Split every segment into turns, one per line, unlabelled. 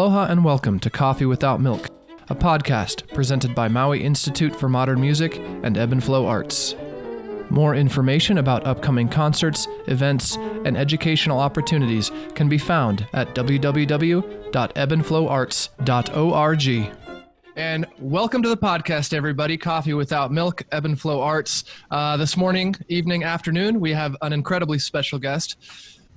Aloha and welcome to Coffee Without Milk, a podcast presented by Maui Institute for Modern Music and Ebb and Flow Arts. More information about upcoming concerts, events, and educational opportunities can be found at www.ebbandflowarts.org. And welcome to the podcast, everybody. Coffee Without Milk, Ebb and Flow Arts. This morning, evening, afternoon, we have an incredibly special guest,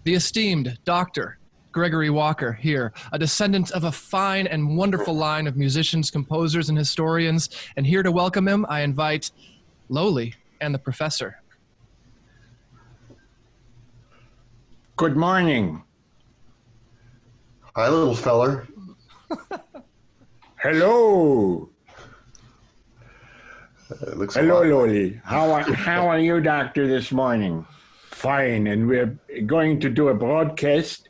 the esteemed Dr. Gregory Walker here, a descendant of a fine and wonderful line of musicians, composers, and historians. And here to welcome him, I invite Lowly and the Professor.
Good morning.
Hi, little feller.
Hello. Hello, Loli. How are you, Doctor, this morning? Fine, and we're going to do a broadcast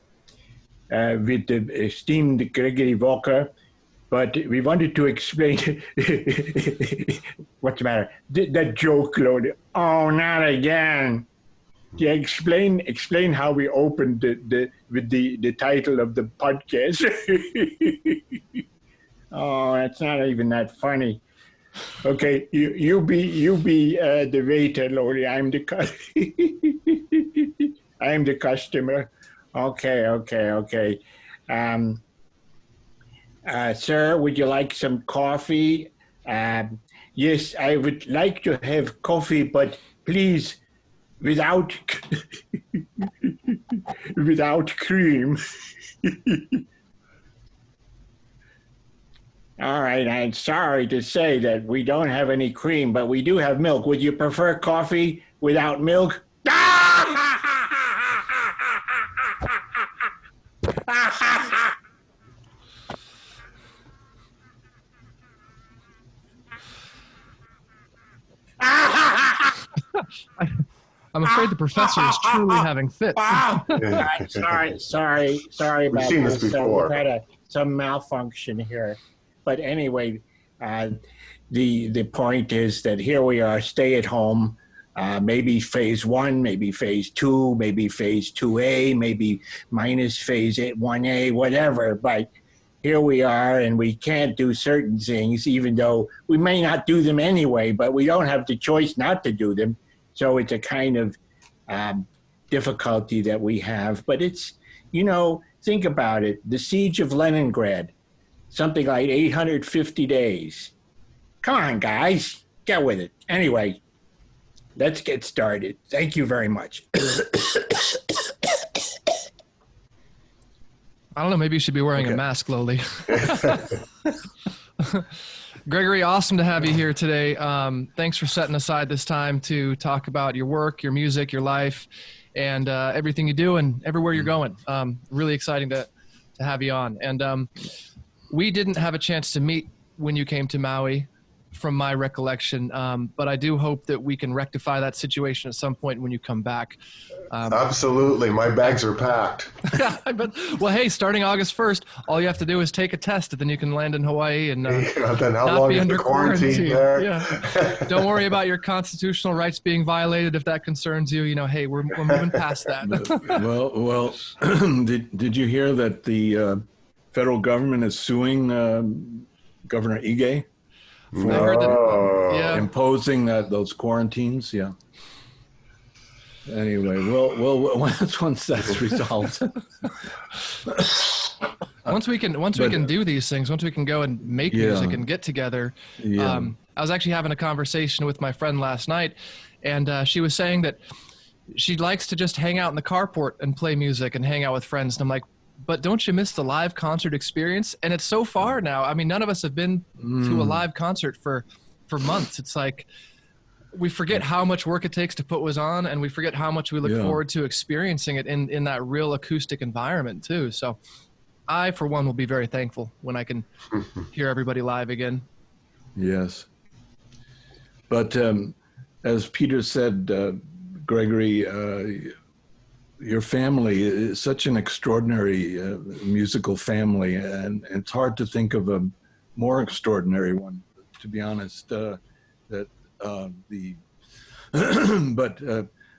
with the esteemed Gregory Walker, but we wanted to explain what's the matter? That joke, Loli. Oh, not again. Yeah, explain how we opened with the title of the podcast. Oh, that's not even that funny. Okay, you be the waiter, Lori. I'm the customer. Okay. Sir, would you like some coffee? Yes, I would like to have coffee, but please, without cream. All right, I'm sorry to say that we don't have any cream, but we do have milk. Would you prefer coffee without milk?
I'm afraid the Professor is truly having fits.
Sorry about
We've seen this before.
We've had some malfunction here. But anyway, the point is that here we are, stay at home, maybe phase 1, maybe phase 2, maybe phase 2A, maybe minus phase 1A, whatever. But here we are, and we can't do certain things, even though we may not do them anyway, but we don't have the choice not to do them. So it's a kind of difficulty that we have. But it's, think about it. The siege of Leningrad, something like 850 days. Come on, guys, get with it. Anyway, let's get started. Thank you very much.
I don't know, maybe you should be wearing a mask, Lowly. Gregory, awesome to have you here today. Thanks for setting aside this time to talk about your work, your music, your life, and everything you do and everywhere you're going. Really exciting to have you on. And we didn't have a chance to meet when you came to Maui, from my recollection, but I do hope that we can rectify that situation at some point when you come back.
Absolutely. My bags are packed.
Well, hey, starting August 1st, all you have to do is take a test, and then you can land in Hawaii and
then how
not
long
be
is
under
the quarantine there?
Yeah. Don't worry about your constitutional rights being violated if that concerns you. Hey, we're moving past that.
Well, did you hear that the federal government is suing Governor Ige for
I heard that,
imposing those quarantines? Yeah. Anyway, well, once that's resolved. Once we can do these things, once we can go and make music and get together. Yeah. I was actually having a conversation with my friend last night, and she was saying that she likes to just hang out in the carport and play music and hang out with friends. And I'm like, but don't you miss the live concert experience? And it's so far now. I mean, none of us have been to a live concert for months. It's like we forget how much work it takes to put one on, and we forget how much we look forward to experiencing it in that real acoustic environment too. So I, for one, will be very thankful when I can hear everybody live again. Yes. But as Peter said, Gregory, your family is such an extraordinary musical family, and it's hard to think of a more extraordinary one, to be honest. But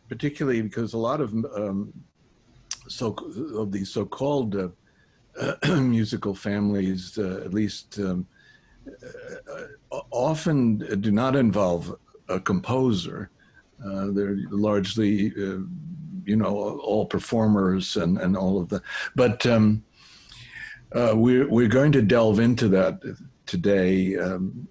particularly because a lot of these so-called
musical families, at least often do not involve a composer. They're largely, all performers and all of that. But we're going to delve into that today, and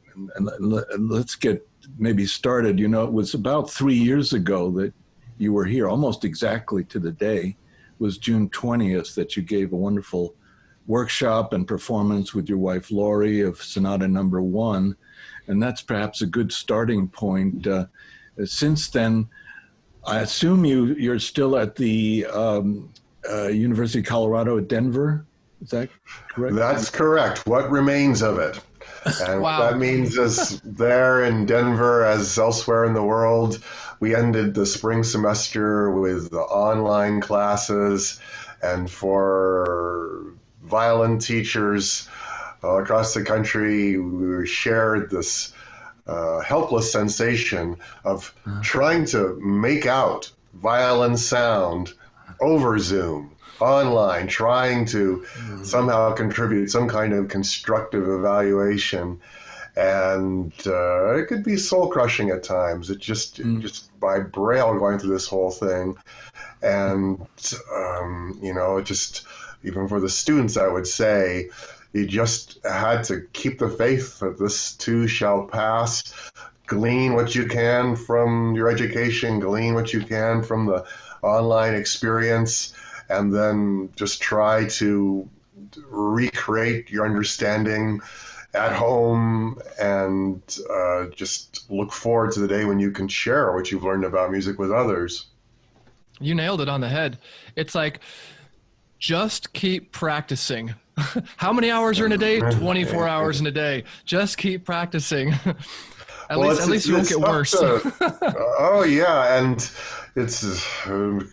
let's get maybe started. It was about 3 years ago that you were here, almost exactly to the day. It was June 20th that you gave a wonderful workshop and performance with your wife, Lori, of Sonata Number 1. And that's perhaps a good starting point. Since then, I assume you're still at the University of Colorado at Denver. Is that correct?
That's correct. What remains of it? And
Wow.
What that means is there in Denver, as elsewhere in the world, we ended the spring semester with the online classes, and for violin teachers across the country, we shared this helpless sensation of trying to make out violin sound over Zoom, online, trying to somehow contribute some kind of constructive evaluation. And it could be soul-crushing at times. It just by Braille going through this whole thing. And, just even for the students, I would say, you just had to keep the faith that this too shall pass. Glean what you can from your education, glean what you can from the online experience, and then just try to recreate your understanding at home, and just look forward to the day when you can share what you've learned about music with others.
You nailed it on the head. It's like, just keep practicing. How many hours are in a day? 24 hours in a day. Just keep practicing. At least you won't get worse.
Oh yeah, and it's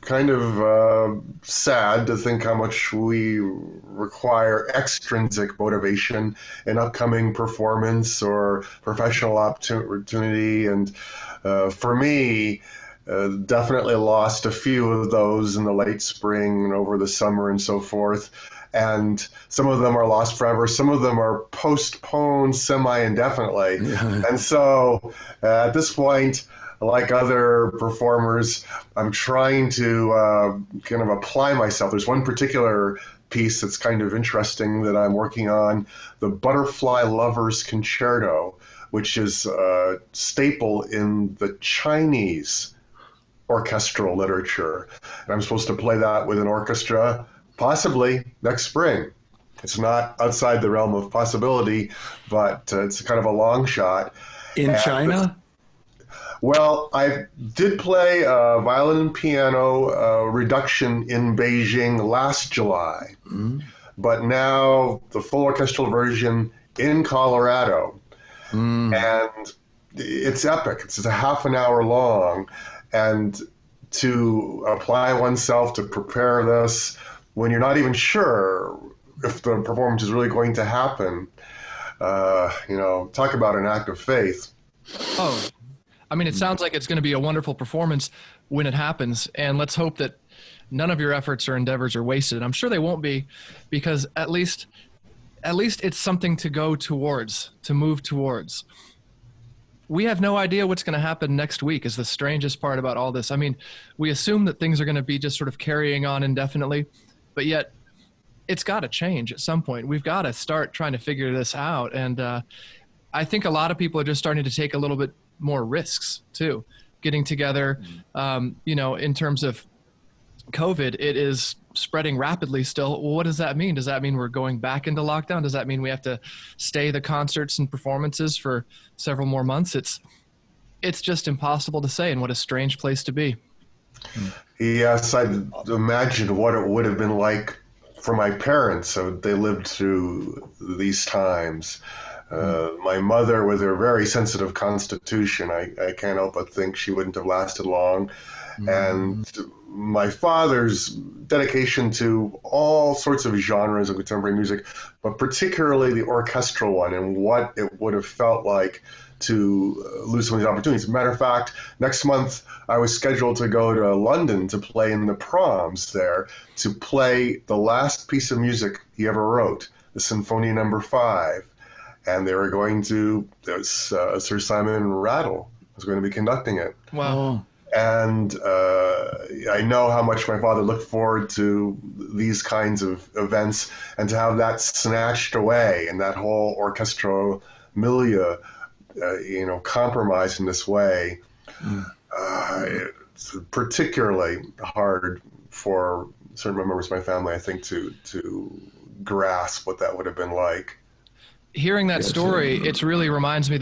kind of sad to think how much we require extrinsic motivation in upcoming performance or professional opportunity. And for me, definitely lost a few of those in the late spring and over the summer and so forth. And some of them are lost forever. Some of them are postponed semi-indefinitely. Yeah. And so at this point, like other performers, I'm trying to kind of apply myself. There's one particular piece that's kind of interesting that I'm working on, the Butterfly Lovers Concerto, which is a staple in the Chinese orchestral literature. And I'm supposed to play that with an orchestra, possibly next spring. It's not outside the realm of possibility, but it's kind of a long shot.
In China?
Well, I did play a violin and piano reduction in Beijing last July, but now the full orchestral version in Colorado. And it's epic. It's just a half an hour long. And to apply oneself to prepare this when you're not even sure if the performance is really going to happen, talk about an act of faith.
Oh, I mean, it sounds like it's going to be a wonderful performance when it happens. And let's hope that none of your efforts or endeavors are wasted. I'm sure they won't be, because at least it's something to go towards, to move towards. We have no idea what's going to happen next week is the strangest part about all this. I mean, we assume that things are going to be just sort of carrying on indefinitely, but yet it's got to change at some point. We've got to start trying to figure this out. And I think a lot of people are just starting to take a little bit more risks too, getting together. In terms of COVID, it is spreading rapidly still. Well, what does that mean? Does that mean we're going back into lockdown? Does that mean we have to stay the concerts and performances for several more months? It's just impossible to say, and what a strange place to be.
Yes, I imagine what it would have been like for my parents. So they lived through these times. My mother, with her very sensitive constitution, I can't help but think she wouldn't have lasted long. And my father's dedication to all sorts of genres of contemporary music, but particularly the orchestral one and what it would have felt like to lose some of these opportunities. As a matter of fact, next month I was scheduled to go to London to play in the Proms there, to play the last piece of music he ever wrote, the Sinfonia No. 5. And they were going to, Sir Simon Rattle was going to be conducting it.
Wow.
And I know how much my father looked forward to these kinds of events, and to have that snatched away and that whole orchestral milieu, compromised in this way, it's particularly hard for certain members of my family, I think, to grasp what that would have been like.
Hearing that story, it really reminds me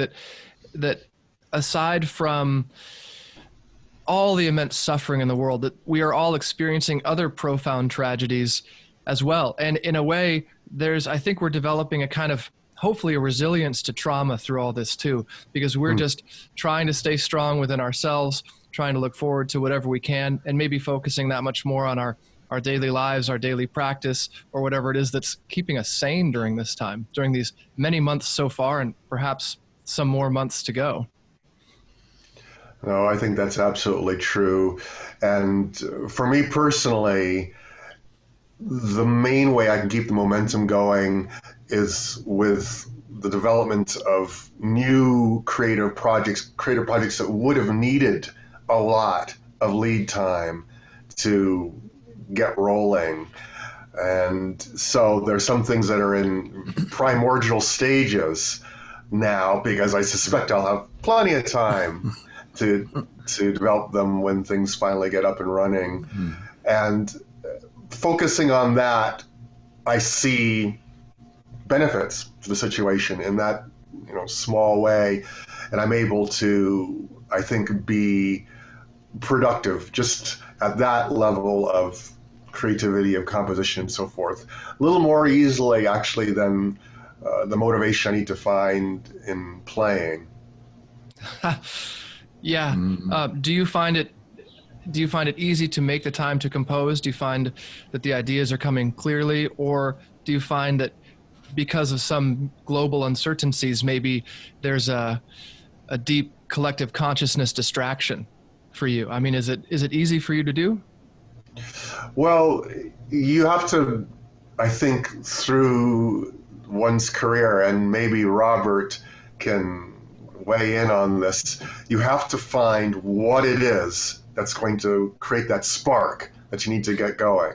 that aside from all the immense suffering in the world, that we are all experiencing other profound tragedies as well. And in a way, I think we're developing a kind of, hopefully, a resilience to trauma through all this too, because we're just trying to stay strong within ourselves, trying to look forward to whatever we can, and maybe focusing that much more on our daily lives, our daily practice, or whatever it is that's keeping us sane during this time, during these many months so far, and perhaps some more months to go.
No, I think that's absolutely true. And for me personally, the main way I can keep the momentum going is with the development of new creative projects that would have needed a lot of lead time to get rolling. And so there's some things that are in primordial stages now, because I suspect I'll have plenty of time to develop them when things finally get up and running. And focusing on that, I see benefits to the situation in that small way, and I'm able to, I think, be productive just at that level of creativity, of composition, and so forth, a little more easily actually than the motivation I need to find in playing.
Yeah. Do you find it easy to make the time to compose? Do you find that the ideas are coming clearly, or do you find that because of some global uncertainties, maybe there's a deep collective consciousness distraction for you? I mean, is it easy for you to do?
Well, you have to, I think, through one's career, and maybe Robert can weigh in on this, you have to find what it is that's going to create that spark that you need to get going.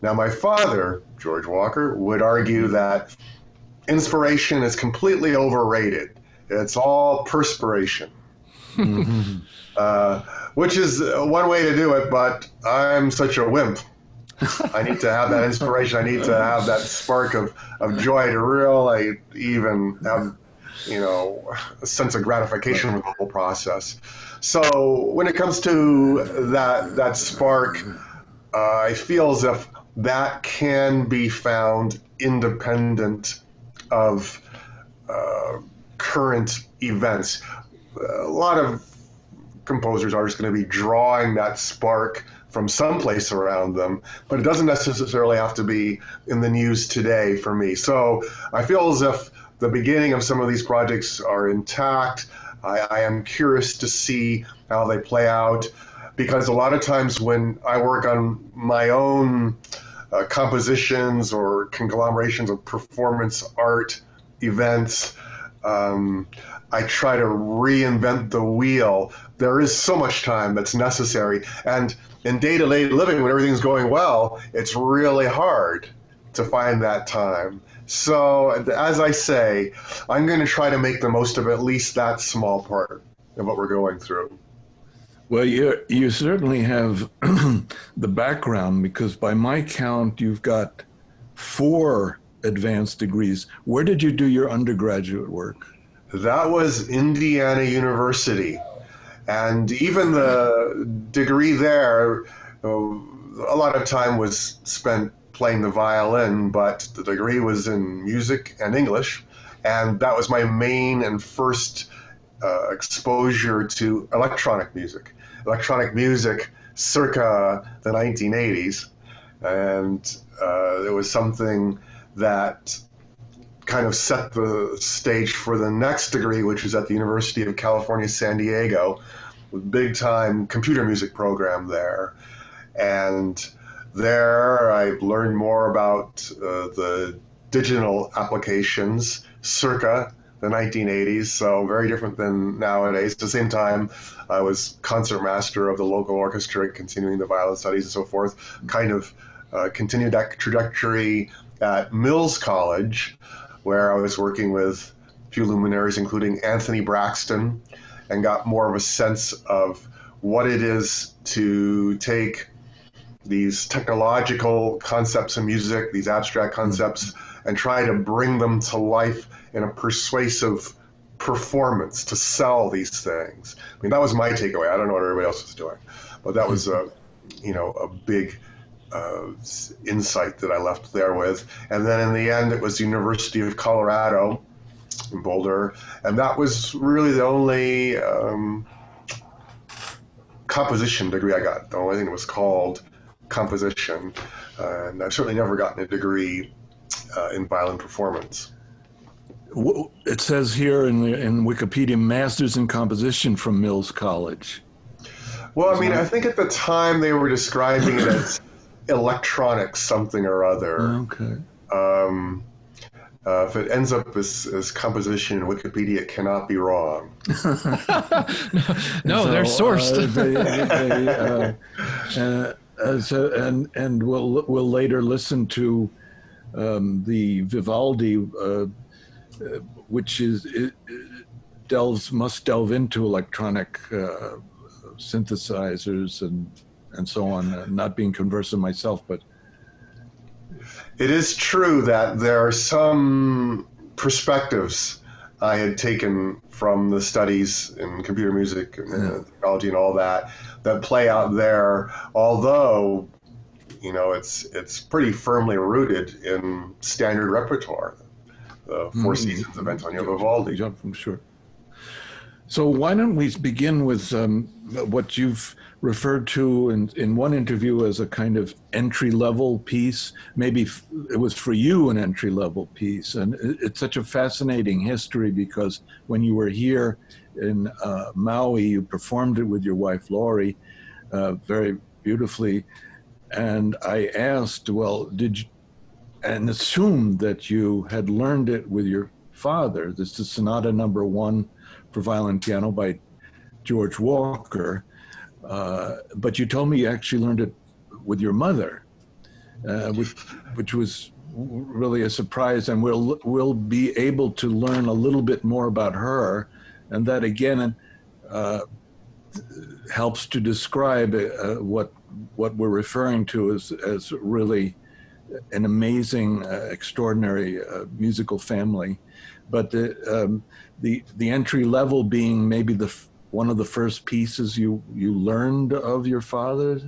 Now, my father, George Walker, would argue that inspiration is completely overrated. It's all perspiration, which is one way to do it, but I'm such a wimp. I need to have that inspiration. I need to have that spark of joy to really even have a sense of gratification with the whole process. So when it comes to that spark, I feel as if that can be found independent of current events. A lot of composers are just going to be drawing that spark from someplace around them, but it doesn't necessarily have to be in the news today for me. So I feel as if the beginning of some of these projects are intact. I am curious to see how they play out, because a lot of times when I work on my own compositions or conglomerations of performance art events, I try to reinvent the wheel. There is so much time that's necessary. And in day-to-day living, when everything's going well, it's really hard to find that time. So, as I say, I'm going to try to make the most of at least that small part of what we're going through.
Well, you certainly have the background, because by my count, you've got 4 advanced degrees. Where did you do your undergraduate work?
That was Indiana University. And even the degree there, a lot of time was spent playing the violin, but the degree was in music and English. And that was my main and first exposure to electronic music. Electronic music circa the 1980s. And it was something that kind of set the stage for the next degree, which was at the University of California, San Diego, with big-time computer music program there. And there I learned more about the digital applications circa the 1980s, so very different than nowadays. At the same time, I was concertmaster of the local orchestra, continuing the violin studies and so forth, kind of continued that trajectory at Mills College, where I was working with a few luminaries, including Anthony Braxton, and got more of a sense of what it is to take these technological concepts in music, these abstract concepts, and try to bring them to life in a persuasive performance to sell these things. I mean, that was my takeaway. I don't know what everybody else was doing, but that was a big insight that I left there with. And then in the end, it was the University of Colorado in Boulder, and that was really the only composition degree I got. The only thing that was called composition, and I've certainly never gotten a degree in violin performance.
It says here in Wikipedia, Masters in Composition from Mills College.
Well, I mean, I think at the time they were describing it as electronic something or other.
Okay.
If it ends up as composition in Wikipedia, it cannot be wrong.
No, they're sourced.
And we'll later listen to the Vivaldi, which must delve into electronic synthesizers and so on. Not being conversant myself, but
it is true that there are some perspectives I had taken from the studies in computer music and technology and all that play out there, although it's pretty firmly rooted in standard repertoire, the Four Seasons of Antonio Vivaldi.
Sure. So why don't we begin with what you've referred to in one interview as a kind of entry-level piece. Maybe it was for you an entry-level piece. And it's such a fascinating history because when you were here in Maui, you performed it with your wife, Lori, very beautifully. And I asked, well, and assumed that you had learned it with your father. This is Sonata No. 1 for violin piano by George Walker. But you told me you actually learned it with your mother, which was really a surprise. And we'll be able to learn a little bit more about her. And that again helps to describe what we're referring to as really an amazing, extraordinary musical family. But the entry level being maybe one of the first pieces you learned of your father?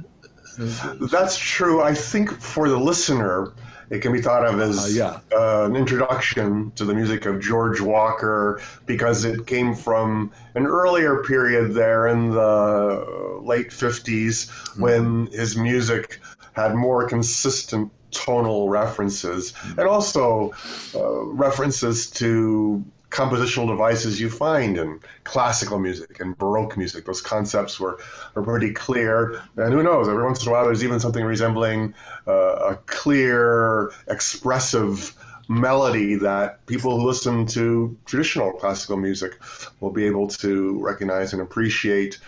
That's true. I think for the listener, it can be thought of as an introduction to the music of George Walker because it came from an earlier period there in the late 50s when his music had more consistent tonal references and also references to compositional devices you find in classical music and Baroque music. Those concepts were pretty clear. And who knows, every once in a while there's even something resembling a clear, expressive melody that people who listen to traditional classical music will be able to recognize and appreciate.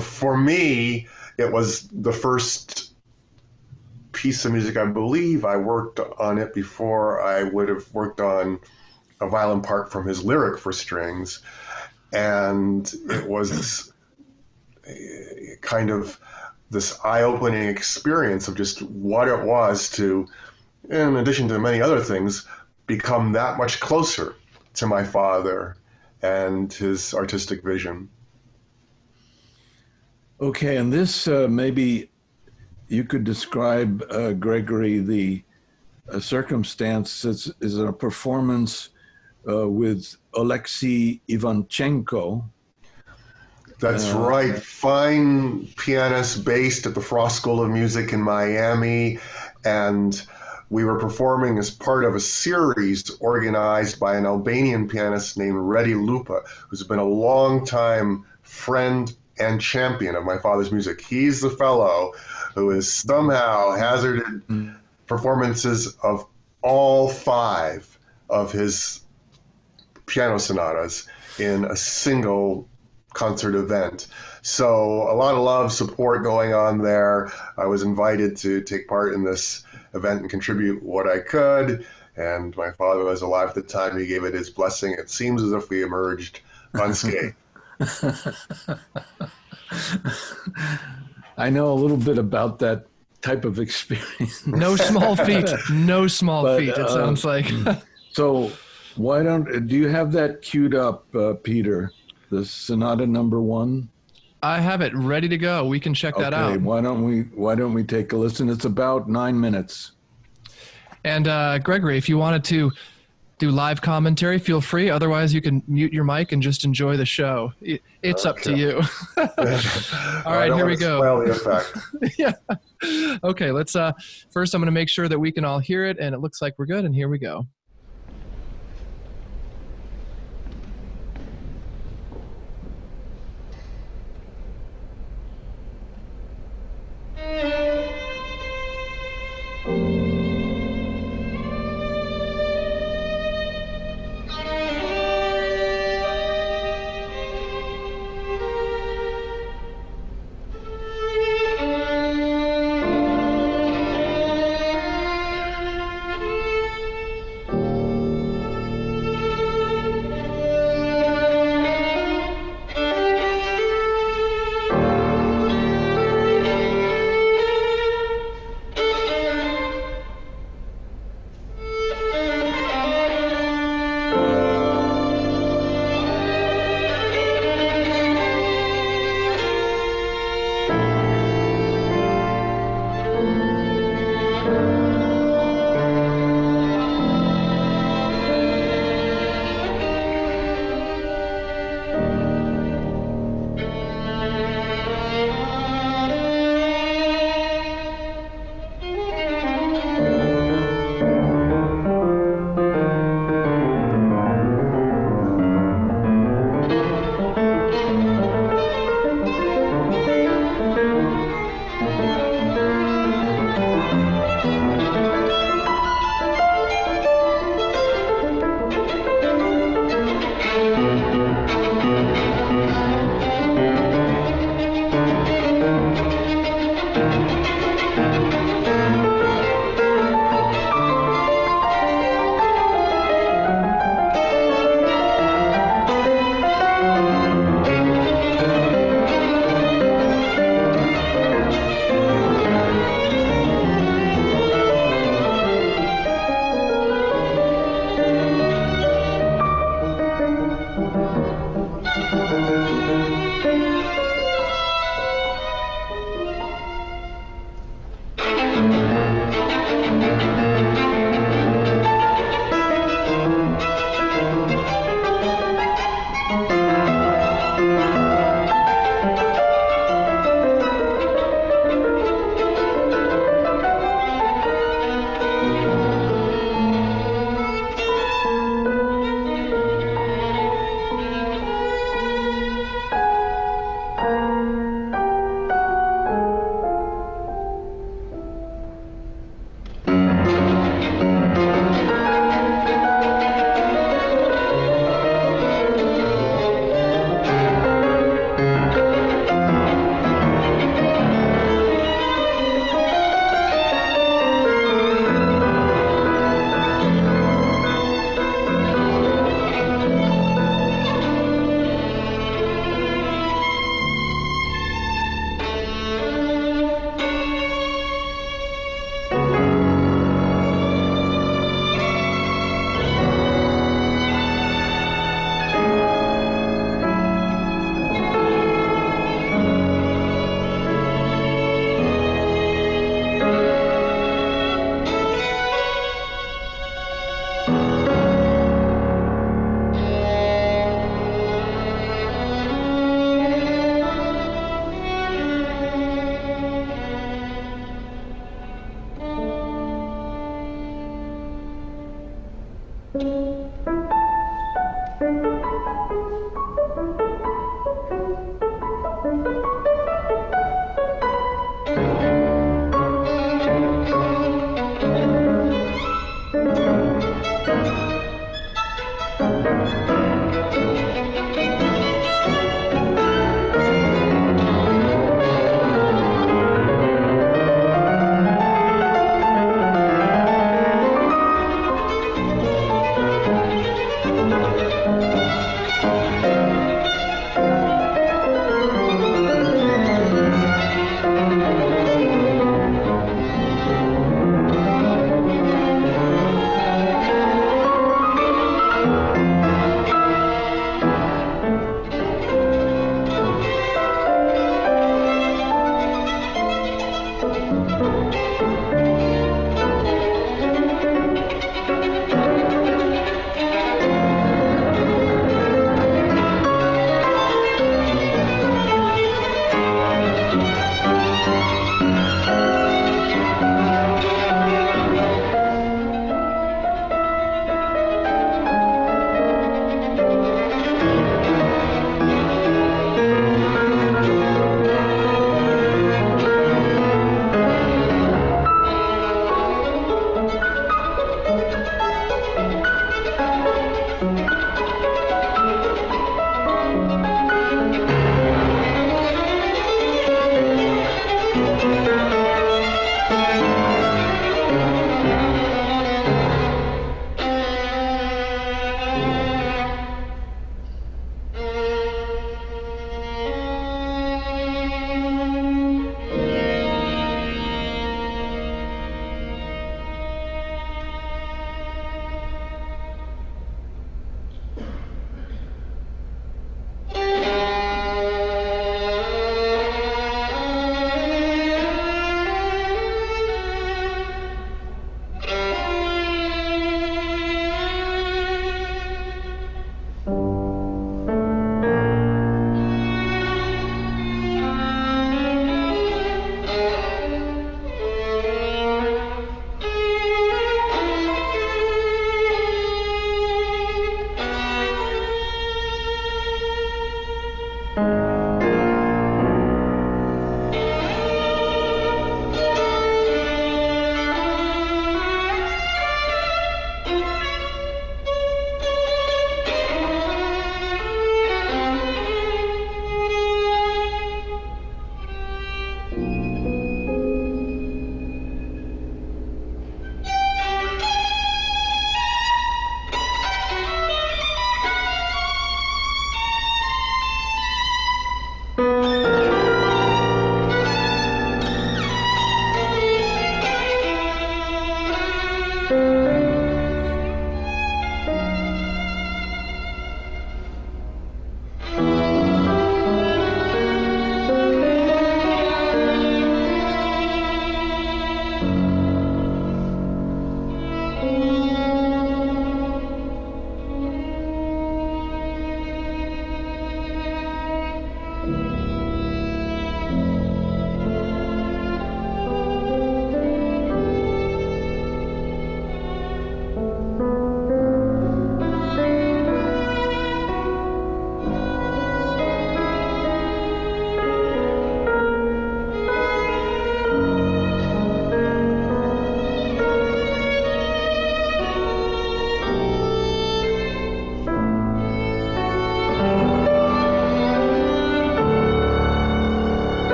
For me, it was the first piece of music. I believe I worked on it before I would have worked on a violin part from his lyric for strings, and it was kind of this eye-opening experience of just what it was to, in addition to many other things, become that much closer to my father and his artistic vision.
Okay, and this maybe you could describe, Gregory, the circumstance is a performance with Alexei Ivanchenko.
That's right. Fine pianist based at the Frost School of Music in Miami. And we were performing as part of a series organized by an Albanian pianist named Redi Lupa, who's been a long-time friend and champion of my father's music. He's the fellow who has somehow hazarded performances of all 5 of his piano sonatas in a single concert event. So a lot of love, support going on there. I was invited to take part in this event and contribute what I could. And my father was alive at the time. He gave it his blessing. It seems as if we emerged unscathed.
I know a little bit about that type of experience.
No small feat. No small feat, it sounds like.
So do you have that queued up, Peter? The Sonata number 1?
I have it ready to go. We can check that out.
Why don't we take a listen? It's about 9 minutes.
And Gregory, if you wanted to do live commentary, feel free. Otherwise, you can mute your mic and just enjoy the show. It's up to you. All right, here we go.
Spoil the effect.
Yeah. Okay, let's first I'm going to make sure that we can all hear it, and it looks like we're good, and here we go.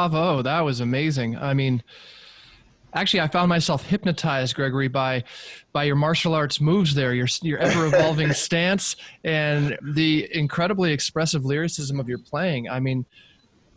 bravo. That was amazing. I mean, actually, I found myself hypnotized, Gregory, by your martial arts moves there, your ever-evolving stance, and the incredibly expressive lyricism of your playing. I mean,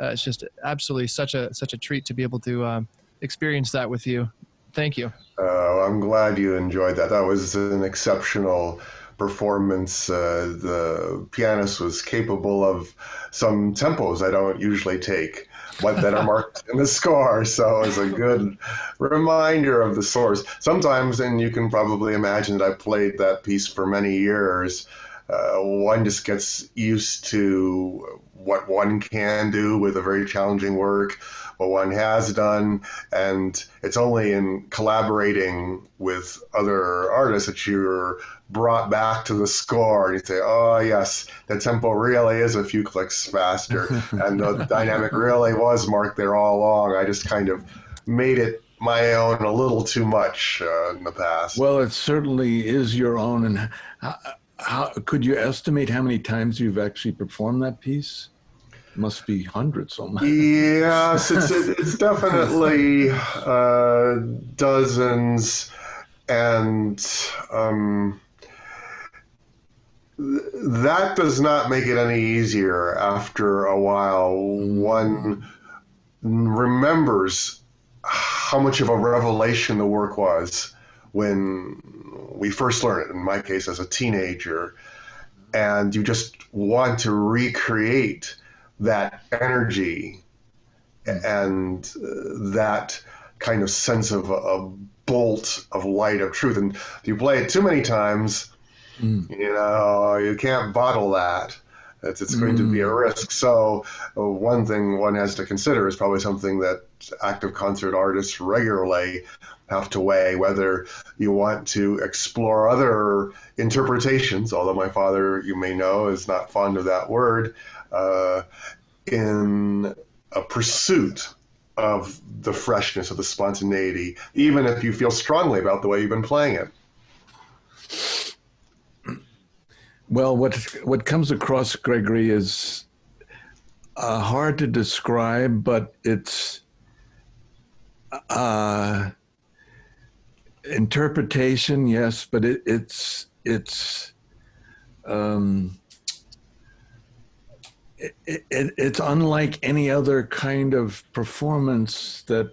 it's just absolutely such a treat to be able to experience that with you. Thank you.
I'm glad you enjoyed that. That was an exceptional performance. The pianist was capable of some tempos I don't usually take, but that are marked in the score. So it was a good reminder of the source. Sometimes, and you can probably imagine that I played that piece for many years, one just gets used to what one can do with a very challenging work, what one has done, and it's only in collaborating with other artists that you're brought back to the score and you say, oh yes, the tempo really is a few clicks faster and the dynamic really was marked there all along. I just kind of made it my own a little too much in the past.
Well, it certainly is your own. And how could you estimate how many times you've actually performed that piece? It must be hundreds almost.
Yes, it's definitely dozens, and that does not make it any easier. After a while, one remembers how much of a revelation the work was when we first learned it, in my case as a teenager, and you just want to recreate that energy and that kind of sense of a bolt of light of truth. And if you play it too many times, you can't bottle that. It's going to be a risk. So one thing one has to consider is probably something that active concert artists regularly have to weigh, whether you want to explore other interpretations, although my father, you may know, is not fond of that word, in a pursuit of the freshness, of the spontaneity, even if you feel strongly about the way you've been playing it.
Well, what comes across, Gregory, is hard to describe, but it's interpretation, yes, but it's unlike any other kind of performance that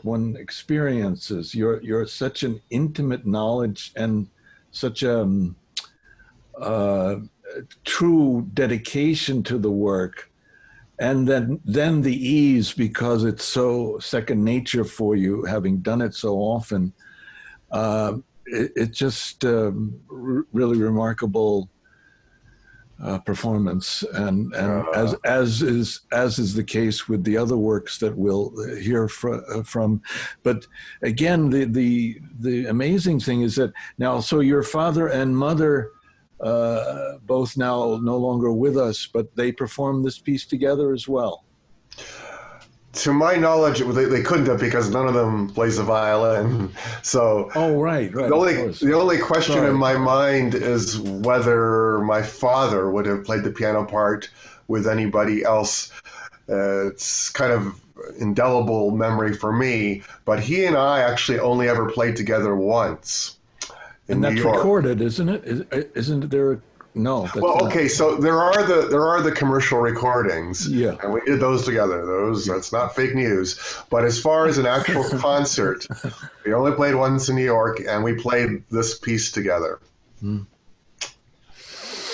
one experiences. You're such an intimate knowledge and such a true dedication to the work, and then the ease, because it's so second nature for you, having done it so often. It's just really remarkable performance, and as is the case with the other works that we'll hear from. But again, the amazing thing is that now, so your father and mother, both now no longer with us, but they performed this piece together as well.
To my knowledge, they couldn't have, because none of them plays the violin. So
right.
The only question in my mind is whether my father would have played the piano part with anybody else. It's kind of indelible memory for me, but he and I actually only ever played together once.
And that's recorded, isn't it? Isn't there? No.
Well, okay. So there are the commercial recordings.
Yeah.
And we did those together. That's not fake news. But as far as an actual concert, we only played once in New York, and we played this piece together.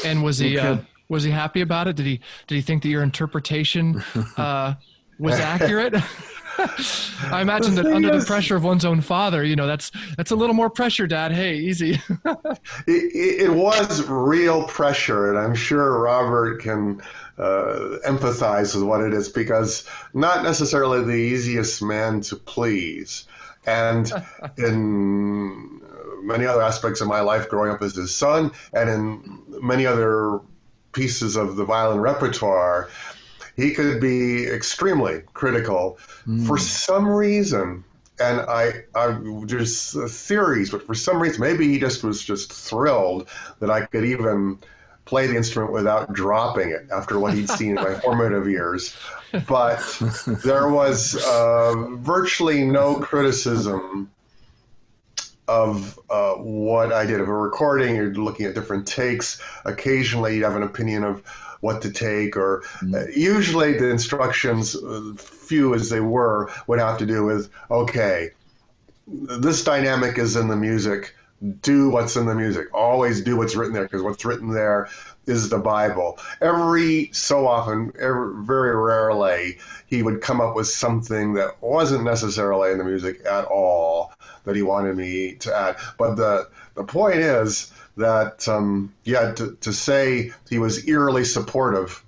And was he happy about it? Did he think that your interpretation was accurate? I imagine that under the pressure of one's own father, that's a little more pressure, Dad. Hey, easy.
It was real pressure, and I'm sure Robert can empathize with what it is, because not necessarily the easiest man to please. And in many other aspects of my life, growing up as his son, and in many other pieces of the violin repertoire, he could be extremely critical for some reason. And there's theories, but for some reason, maybe he was just thrilled that I could even play the instrument without dropping it after what he'd seen in my formative years. But there was virtually no criticism of what I did. If a recording, you're looking at different takes. Occasionally, you'd have an opinion of what to take, or usually the instructions, few as they were, would have to do with, okay, this dynamic is in the music, do what's in the music. Always do what's written there, because what's written there is the Bible. Every so often, very rarely, he would come up with something that wasn't necessarily in the music at all that he wanted me to add. But the point is that, to say he was eerily supportive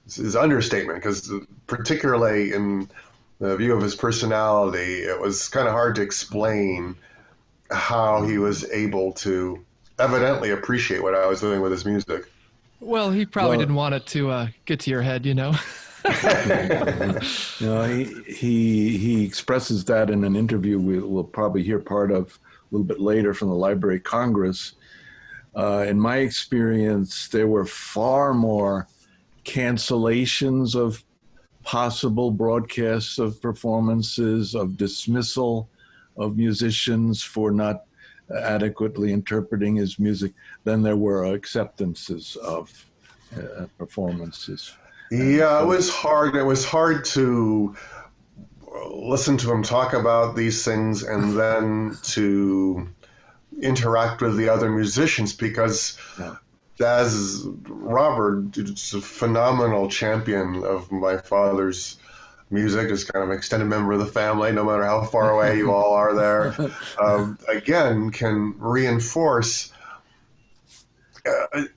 is understatement, because particularly in the view of his personality, it was kind of hard to explain how he was able to evidently appreciate what I was doing with his music.
Well, he probably didn't want it to get to your head, you know.
He expresses that in an interview we'll probably hear part of a little bit later from the Library of Congress. In my experience, there were far more cancellations of possible broadcasts of performances, of dismissal of musicians for not adequately interpreting his music than there were acceptances of performances.
Yeah, it was hard. It was hard to listen to him talk about these things and then to interact with the other musicians, because as Robert is a phenomenal champion of my father's music, is kind of an extended member of the family, no matter how far away you all are there, again, can reinforce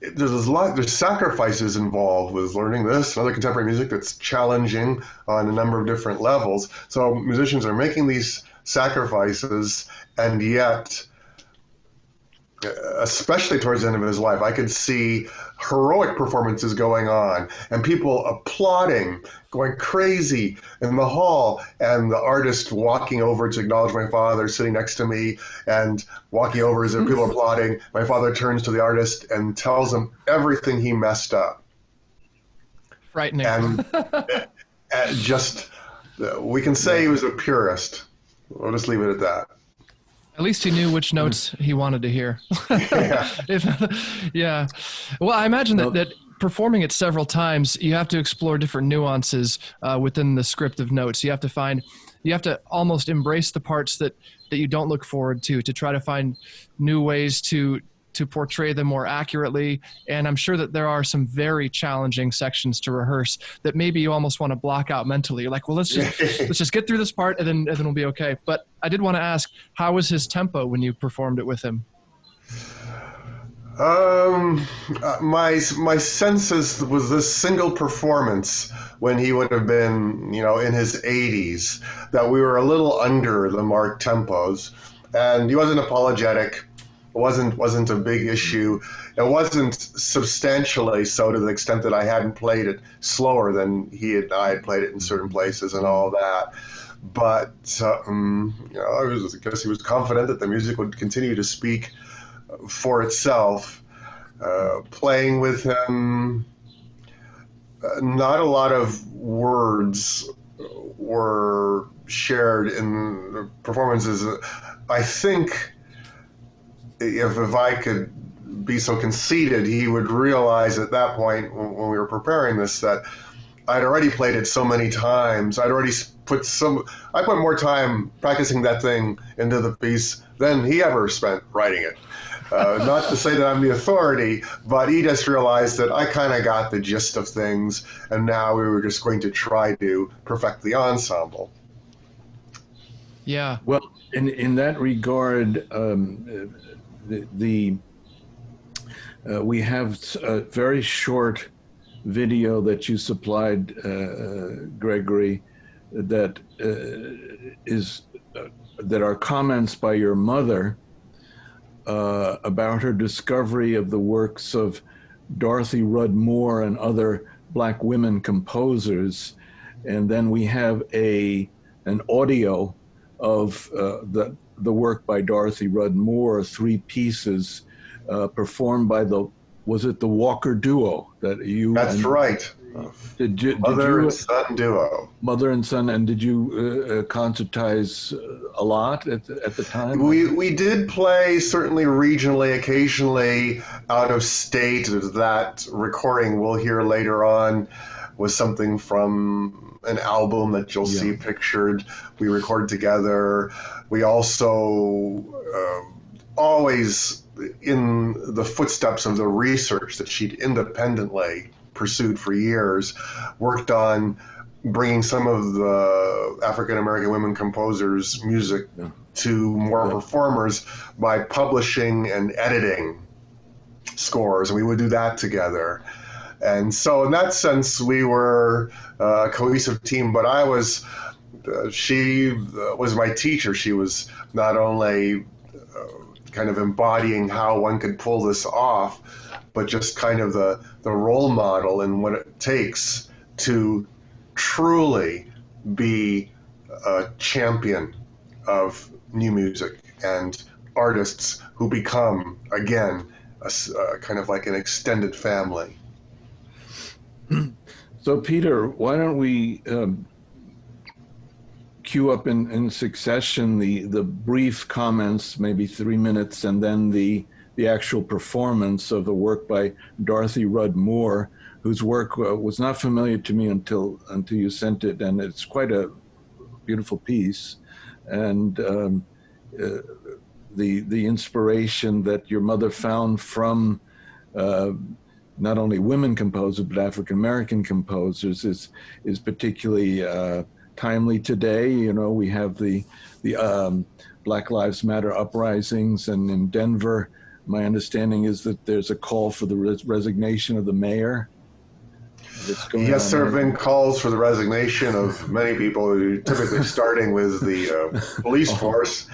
there's sacrifices involved with learning this and other contemporary music that's challenging on a number of different levels. So musicians are making these sacrifices, and yet, especially towards the end of his life, I could see heroic performances going on and people applauding, going crazy in the hall, and the artist walking over to acknowledge my father, sitting next to me, and walking over as if people are applauding. My father turns to the artist and tells him everything he messed up.
Frightening.
And just, we can say he was a purist. We'll just leave it at that.
At least he knew which notes he wanted to hear. Yeah. Well, I imagine that performing it several times, you have to explore different nuances within the script of notes. You have to almost embrace the parts that you don't look forward to try to find new ways to portray them more accurately. And I'm sure that there are some very challenging sections to rehearse that maybe you almost want to block out mentally. You're like, well, let's just get through this part and then we'll be okay. But I did want to ask, how was his tempo when you performed it with him?
My senses was this single performance when he would have been, in his 80s, that we were a little under the marked tempos, and he wasn't apologetic. It wasn't a big issue. It wasn't substantially so to the extent that I hadn't played it slower than I had played it in certain places and all that. But I guess he was confident that the music would continue to speak for itself. Playing with him, not a lot of words were shared in the performances. I think if I could be so conceited, he would realize at that point when we were preparing this that I'd already played it so many times. I put more time practicing that thing into the piece than he ever spent writing it. Not to say that I'm the authority, but he just realized that I kind of got the gist of things, and now we were just going to try to perfect the ensemble.
Yeah.
Well, in that regard, we have a very short video that you supplied, Gregory, that are comments by your mother about her discovery of the works of Dorothy Rudd Moore and other Black women composers. And then we have an audio of the work by Dorothy Rudd Moore, 3 pieces performed by the was it the Walker duo that you?
That's right. Mother and son duo.
Mother and son, and did you concertize a lot at the time?
We did play, certainly regionally, occasionally out of state. That recording we'll hear later on was something from an album that you'll see pictured. We recorded together. We also always in the footsteps of the research that she'd independently pursued for years, worked on bringing some of the African American women composers' music to more performers by publishing and editing scores, and we would do that together. And so in that sense, we were a cohesive team, but she was my teacher. She was not only kind of embodying how one could pull this off, but just kind of the role model and what it takes to truly be a champion of new music and artists who become, again, kind of like an extended family.
So Peter, why don't we queue up in succession the brief comments, maybe 3 minutes, and then the actual performance of the work by Dorothy Rudd Moore, whose work was not familiar to me until you sent it, and it's quite a beautiful piece. And the inspiration that your mother found from not only women composers but African American composers is particularly timely today. You know, we have the Black Lives Matter uprisings, and in Denver, my understanding is that there's a call for the resignation of the mayor.
Yes, there have been calls for the resignation of many people, typically starting with the police force.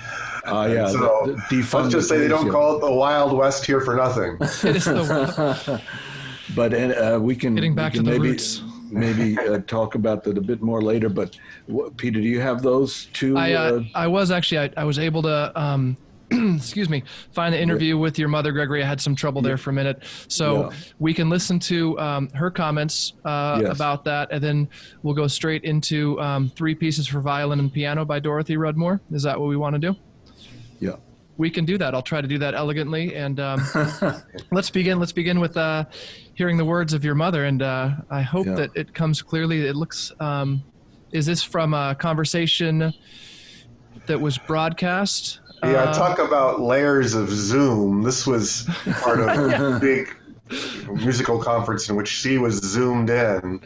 Yeah.
So let's just say they don't call it the Wild West here for nothing.
It is the
But we can
getting back to the roots.
Maybe talk about that a bit more later. But Peter, do you have those two?
I was able to excuse me, find the interview with your mother, Gregory. I had some trouble there for a minute. So we can listen to her comments about that, and then we'll go straight into 3 pieces for violin and piano by Dorothy Rudd Moore. Is that what we want to do?
Yeah.
We can do that. I'll try to do that elegantly. And let's begin with hearing the words of your mother. And I hope that it comes clearly. It looks, is this from a conversation that was broadcast?
Yeah, talk about layers of Zoom. This was part of a big musical conference in which she was zoomed in.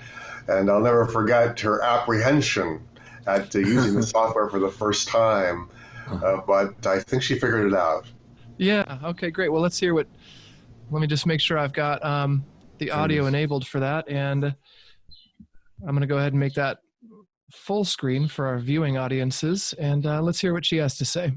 And I'll never forget her apprehension at using the software for the first time. But I think she figured it out.
Yeah, okay, great. Well, let's hear let me just make sure I've got the audio enabled for that. And I'm going to go ahead and make that full screen for our viewing audiences. And let's hear what she has to say.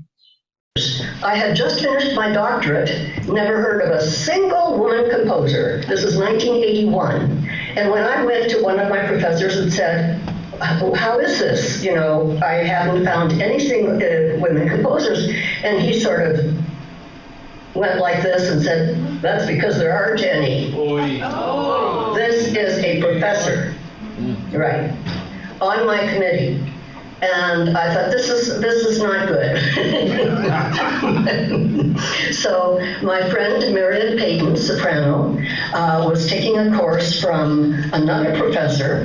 I had just finished my doctorate, never heard of a single woman composer. This is 1981. And when I went to one of my professors and said, how is this? You know, I haven't found any single women composers. And he sort of went like this and said, that's because there aren't any. Oh. This is a professor, right, on my committee. And I thought, this is not good. So my friend Marion Payton, soprano, was taking a course from another professor,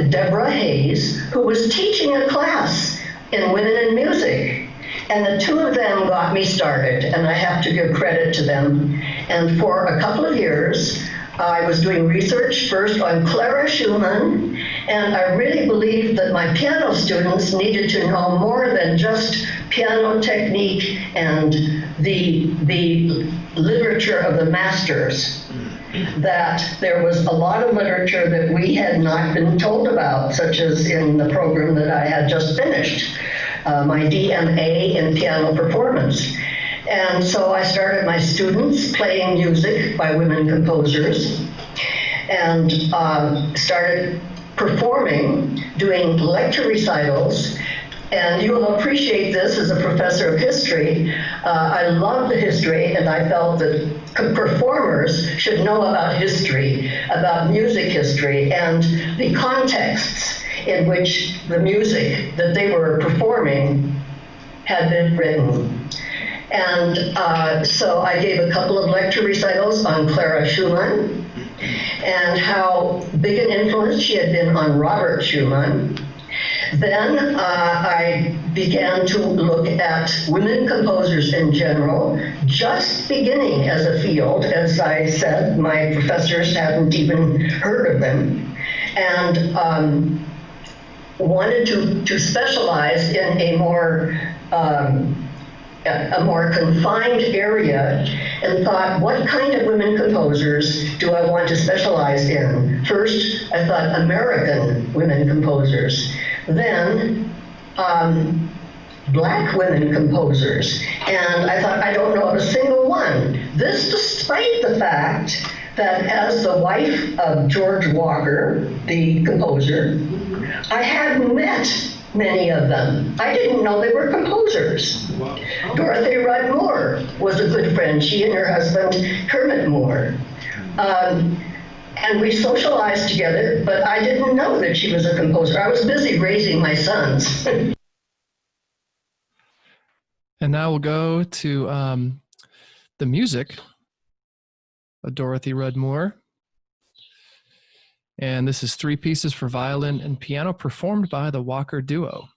Deborah Hayes, who was teaching a class in women in music. And the two of them got me started, and I have to give credit to them. And for a couple of years, I was doing research first on Clara Schumann, and I really believed that my piano students needed to know more than just piano technique and the literature of the masters, that there was a lot of literature that we had not been told about, such as in the program that I had just finished, my DMA in piano performance. And so I started my students playing music by women composers, and started performing, doing lecture recitals. And you will appreciate this as a professor of history. I love the history, and I felt that performers should know about history, about music history, and the contexts in which the music that they were performing had been written. And so I gave a couple of lecture recitals on Clara Schumann and how big an influence she had been on Robert Schumann. Then I began to look at women composers in general, just beginning as a field. As I said, my professors hadn't even heard of them, and wanted to specialize in a more confined area, and thought, what kind of women composers do I want to specialize in? First, I thought American women composers. Then, Black women composers. And I thought, I don't know of a single one. This despite the fact that as the wife of George Walker, the composer, I had met many of them. I didn't know they were composers. Wow. Dorothy Rudd Moore was a good friend, she and her husband, Kermit Moore. And we socialized together, but I didn't know that she was a composer. I was busy raising my sons.
And now we'll go to the music of Dorothy Rudd Moore. And this is 3 pieces for violin and piano performed by the Walker Duo.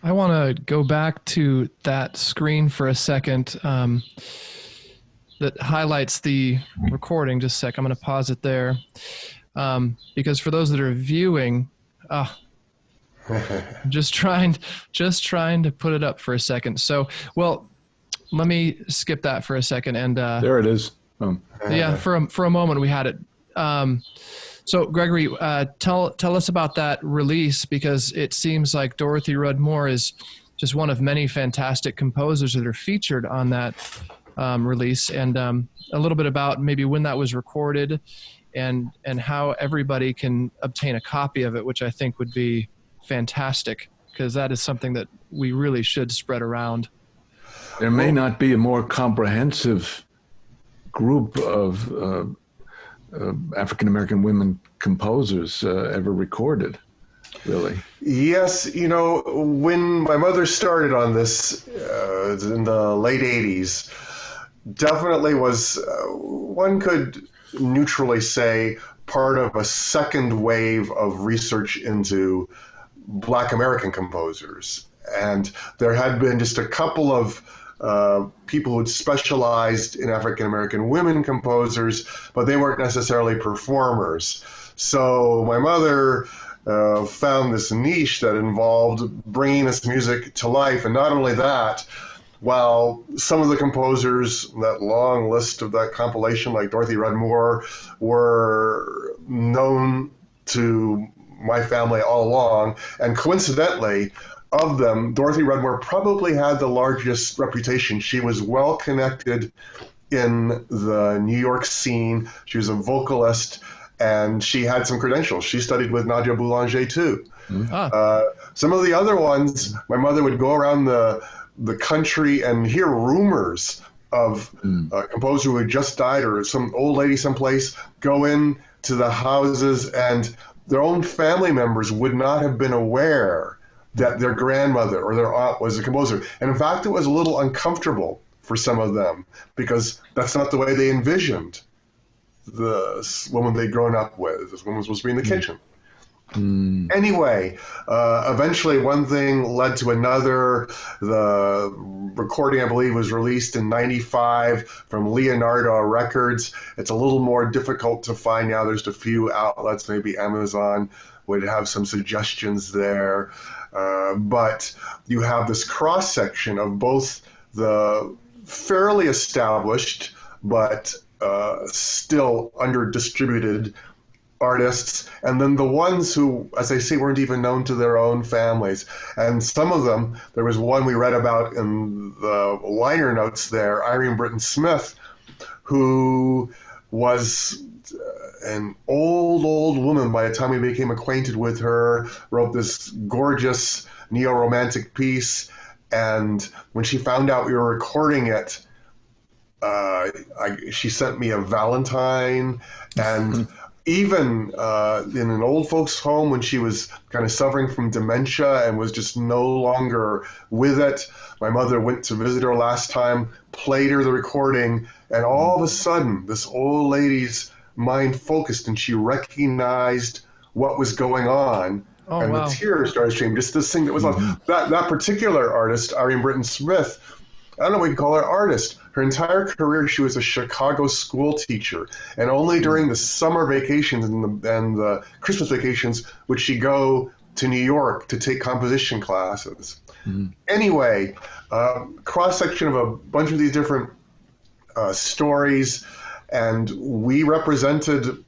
I want to go back to that screen for a second that highlights the recording. Just a sec. I'm going to pause it there because for those that are viewing, just trying to put it up for a second. So, well, let me skip that for a second. And
there it is.
Yeah, for a moment we had it. So, Gregory, tell us about that release, because it seems like Dorothy Rudd Moore is just one of many fantastic composers that are featured on that release, and a little bit about maybe when that was recorded and how everybody can obtain a copy of it, which I think would be fantastic, because that is something that we really should spread around.
There may not be a more comprehensive group of African American women composers ever recorded, really.
Yes, you know, when my mother started on this in the late 80s, definitely was, one could neutrally say, part of a second wave of research into Black American composers. And there had been just a couple of people who had specialized in African American women composers, but they weren't necessarily performers. So my mother found this niche that involved bringing this music to life. And not only that, while some of the composers, that long list of that compilation, like Dorothy Rudd Moore, were known to my family all along, and coincidentally, of them, Dorothy Rudd Moore probably had the largest reputation. She was well connected in the New York scene. She was a vocalist, and she had some credentials. She studied with Nadia Boulanger too. Some of the other ones, my mother would go around the country and hear rumors of a composer who had just died, or some old lady someplace, go in to the houses, and their own family members would not have been aware that their grandmother or their aunt was a composer. And in fact, it was a little uncomfortable for some of them, because that's not the way they envisioned the woman they'd grown up with. This woman was supposed to be in the kitchen. Anyway, eventually one thing led to another. The recording, I believe, was released in '95 from Leonardo Records. It's a little more difficult to find now. There's a few outlets, maybe Amazon would have some suggestions there. But you have this cross-section of both the fairly established but still under-distributed artists, and then the ones who, as I say, weren't even known to their own families. And some of them, there was one we read about in the liner notes there, Irene Britton Smith, who was an old woman by the time we became acquainted with her, wrote this gorgeous neo-romantic piece, and when she found out we were recording it, she sent me a Valentine, and even in an old folks home when she was kind of suffering from dementia and was just no longer with it. My mother went to visit her last time, played her the recording, and all of a sudden this old lady's mind focused and she recognized what was going on.
Oh,
and
wow.
The tears started streaming. Just this thing that was that particular artist, Irene Britton Smith, I don't know what you call her artist. Her entire career, she was a Chicago school teacher, and only during the summer vacations and the Christmas vacations would she go to New York to take composition classes. Anyway, cross-section of a bunch of these different stories, and we represented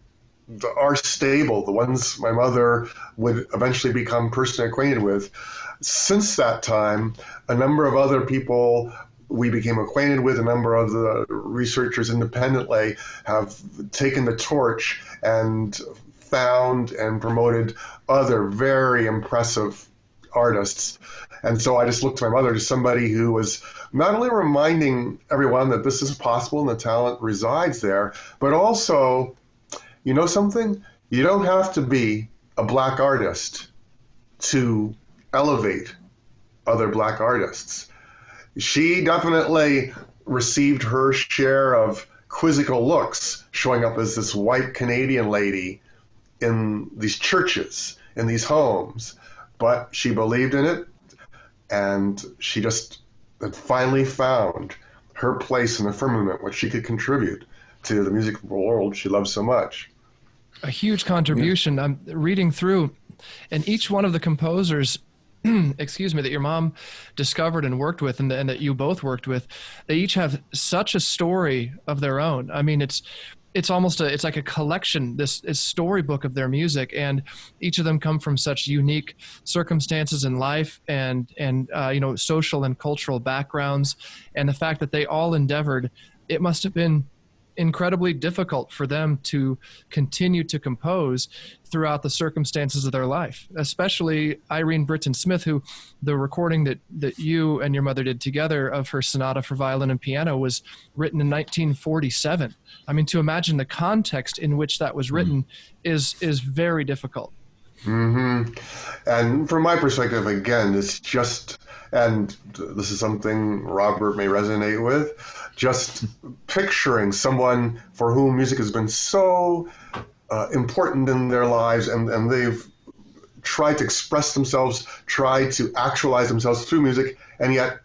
our stable, the ones my mother would eventually become personally acquainted with. Since that time, a number of other people we became acquainted with, a number of the researchers independently have taken the torch and found and promoted other very impressive artists. And so I just looked to my mother as somebody who was not only reminding everyone that this is possible and the talent resides there, but also, you know something? You don't have to be a Black artist to elevate other Black artists. She definitely received her share of quizzical looks showing up as this white Canadian lady in these churches, in these homes, but she believed in it, and she just had finally found her place in the firmament, what she could contribute to the music world she loved so much.
A huge contribution. I'm reading through, and each one of the composers excuse me, that your mom discovered and worked with, and that you both worked with, they each have such a story of their own. I mean, it's almost it's like a collection, this storybook of their music, and each of them come from such unique circumstances in life and you know, social and cultural backgrounds, and the fact that they all endeavored, it must have been incredibly difficult for them to continue to compose throughout the circumstances of their life, especially Irene Britton Smith, who the recording that you and your mother did together of her sonata for violin and piano was written in 1947. I mean, to imagine the context in which that was written is very difficult.
Mm-hmm. And from my perspective, again, it's just, and this is something Robert may resonate with, just picturing someone for whom music has been so important in their lives, and they've tried to express themselves, tried to actualize themselves through music, and yet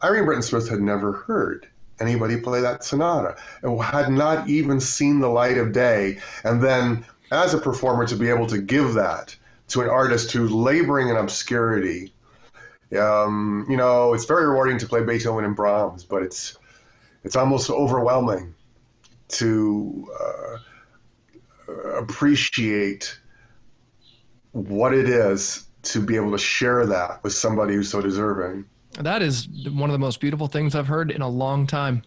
Irene Britton Smith had never heard anybody play that sonata and had not even seen the light of day. And then as a performer, to be able to give that to an artist who's laboring in obscurity, you know, it's very rewarding to play Beethoven and Brahms, but it's almost overwhelming to appreciate what it is to be able to share that with somebody who's so deserving.
That is one of the most beautiful things I've heard in a long time.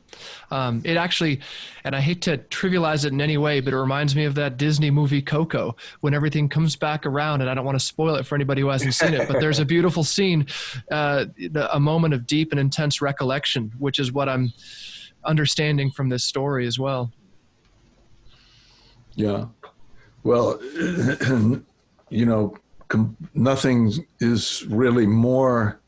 It actually, and I hate to trivialize it in any way, but it reminds me of that Disney movie Coco, when everything comes back around, and I don't want to spoil it for anybody who hasn't seen it, but there's a beautiful scene, a moment of deep and intense recollection, which is what I'm understanding from this story as well.
Yeah. Well, you know, nothing is really more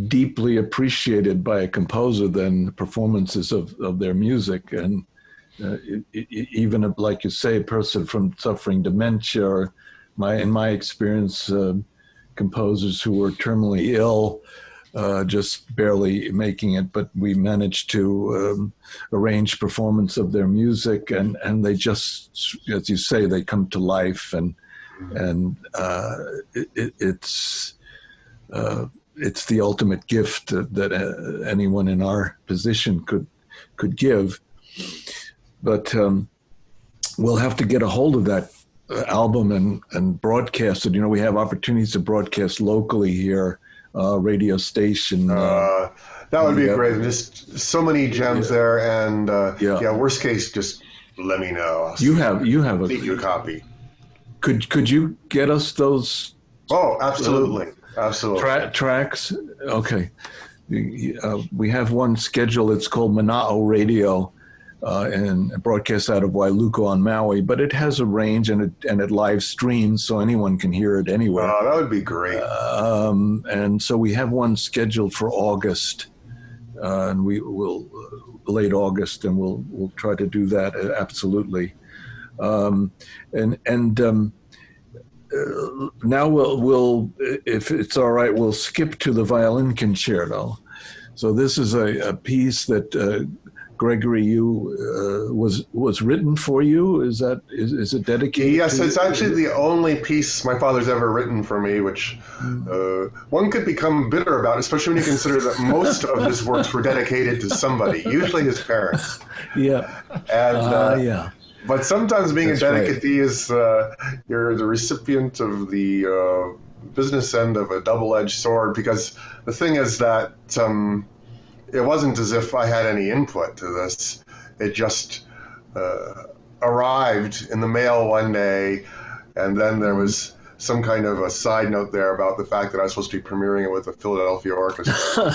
deeply appreciated by a composer than performances of their music. And even, like you say, a person from suffering dementia, or in my experience, composers who were terminally ill, just barely making it, but we managed to arrange performance of their music, and they just, as you say, they come to life, and it's the ultimate gift that anyone in our position could give. But we'll have to get a hold of that album and broadcast it. You know, we have opportunities to broadcast locally here, radio station.
That would be great. Just so many gems there, and worst case, just let me know.
You have
a copy.
Could you get us those?
Oh, absolutely. Absolutely.
Tracks? Okay. We have one schedule. It's called Mana'o Radio, and broadcasts out of Wailuku on Maui, but it has a range and it live streams, so anyone can hear it anywhere.
Oh, that would be great.
And so we have one scheduled for August, and we will late August, and we'll try to do that absolutely. Now we'll, if it's all right, we'll skip to the violin concerto. So this is a piece that Gregory, was written for you. Is it dedicated?
Yes,
to
it's actually the only piece my father's ever written for me, which one could become bitter about, especially when you consider that most of his works were dedicated to somebody, usually his parents.
Yeah.
And
yeah.
But sometimes being
That's
a dedicatee is you're the recipient of the business end of a double-edged sword, because the thing is that it wasn't as if I had any input to this. It just arrived in the mail one day, and then there was some kind of a side note there about the fact that I was supposed to be premiering it with the Philadelphia Orchestra.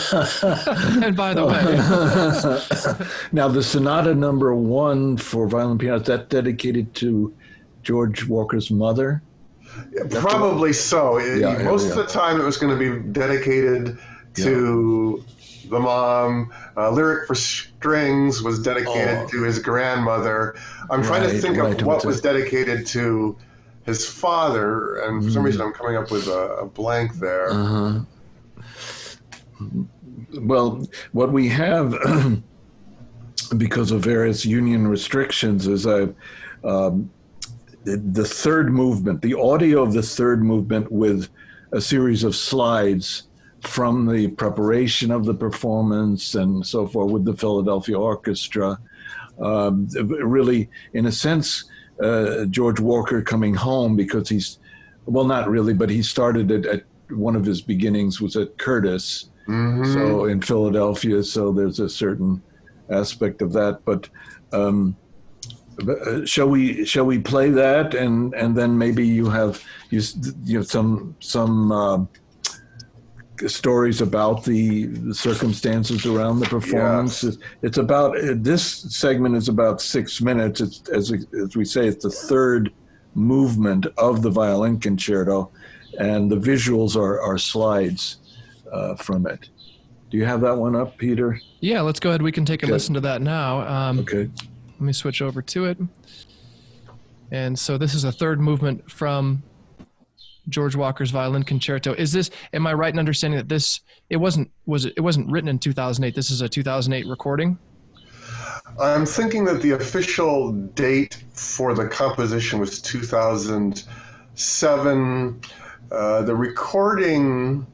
And by the way,
now the Sonata Number 1 for violin piano, is that dedicated to George Walker's mother?
Probably so. Most of the time it was going to be dedicated to the mom. Lyric for Strings was dedicated to his grandmother. I'm trying to think of what was dedicated to his father, and for some reason I'm coming up with a blank there.
Well, what we have, because of various union restrictions, is the third movement, the audio of the third movement with a series of slides from the preparation of the performance and so forth with the Philadelphia Orchestra. Really, in a sense, George Walker coming home, because not really, but he started at one of his beginnings was at Curtis, so in Philadelphia, so there's a certain aspect of that. But shall we play that, and then maybe you have some stories about the circumstances around the performance.
Yes.
It's about, this segment is about 6 minutes. It's as we say, it's the third movement of the violin concerto, and the visuals are slides from it. Do you have that one up, Peter?
Yeah, let's go ahead. We can take a listen to that now.
Okay.
Let me switch over to it. And so this is a third movement from George Walker's violin concerto. Am I right in understanding that it wasn't written in 2008? This is a 2008 recording?
I'm thinking that the official date for the composition was 2007. The recording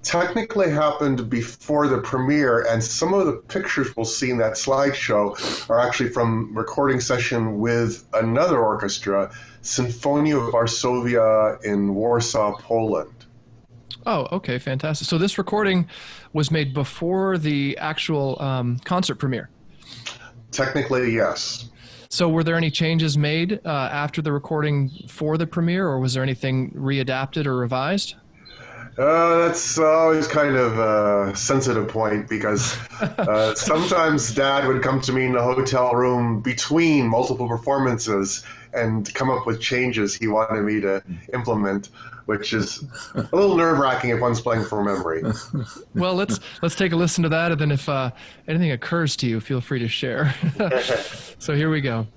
technically happened before the premiere, and some of the pictures we'll see in that slideshow are actually from recording session with another orchestra, Sinfonia Varsovia in Warsaw, Poland.
Oh, okay, fantastic. So this recording was made before the actual concert premiere?
Technically, yes.
So were there any changes made after the recording for the premiere, or was there anything readapted or revised?
That's always kind of a sensitive point, because sometimes Dad would come to me in the hotel room between multiple performances and come up with changes he wanted me to implement, which is a little nerve-wracking if one's playing from memory.
Well, let's take a listen to that, and then if anything occurs to you, feel free to share. So here we go.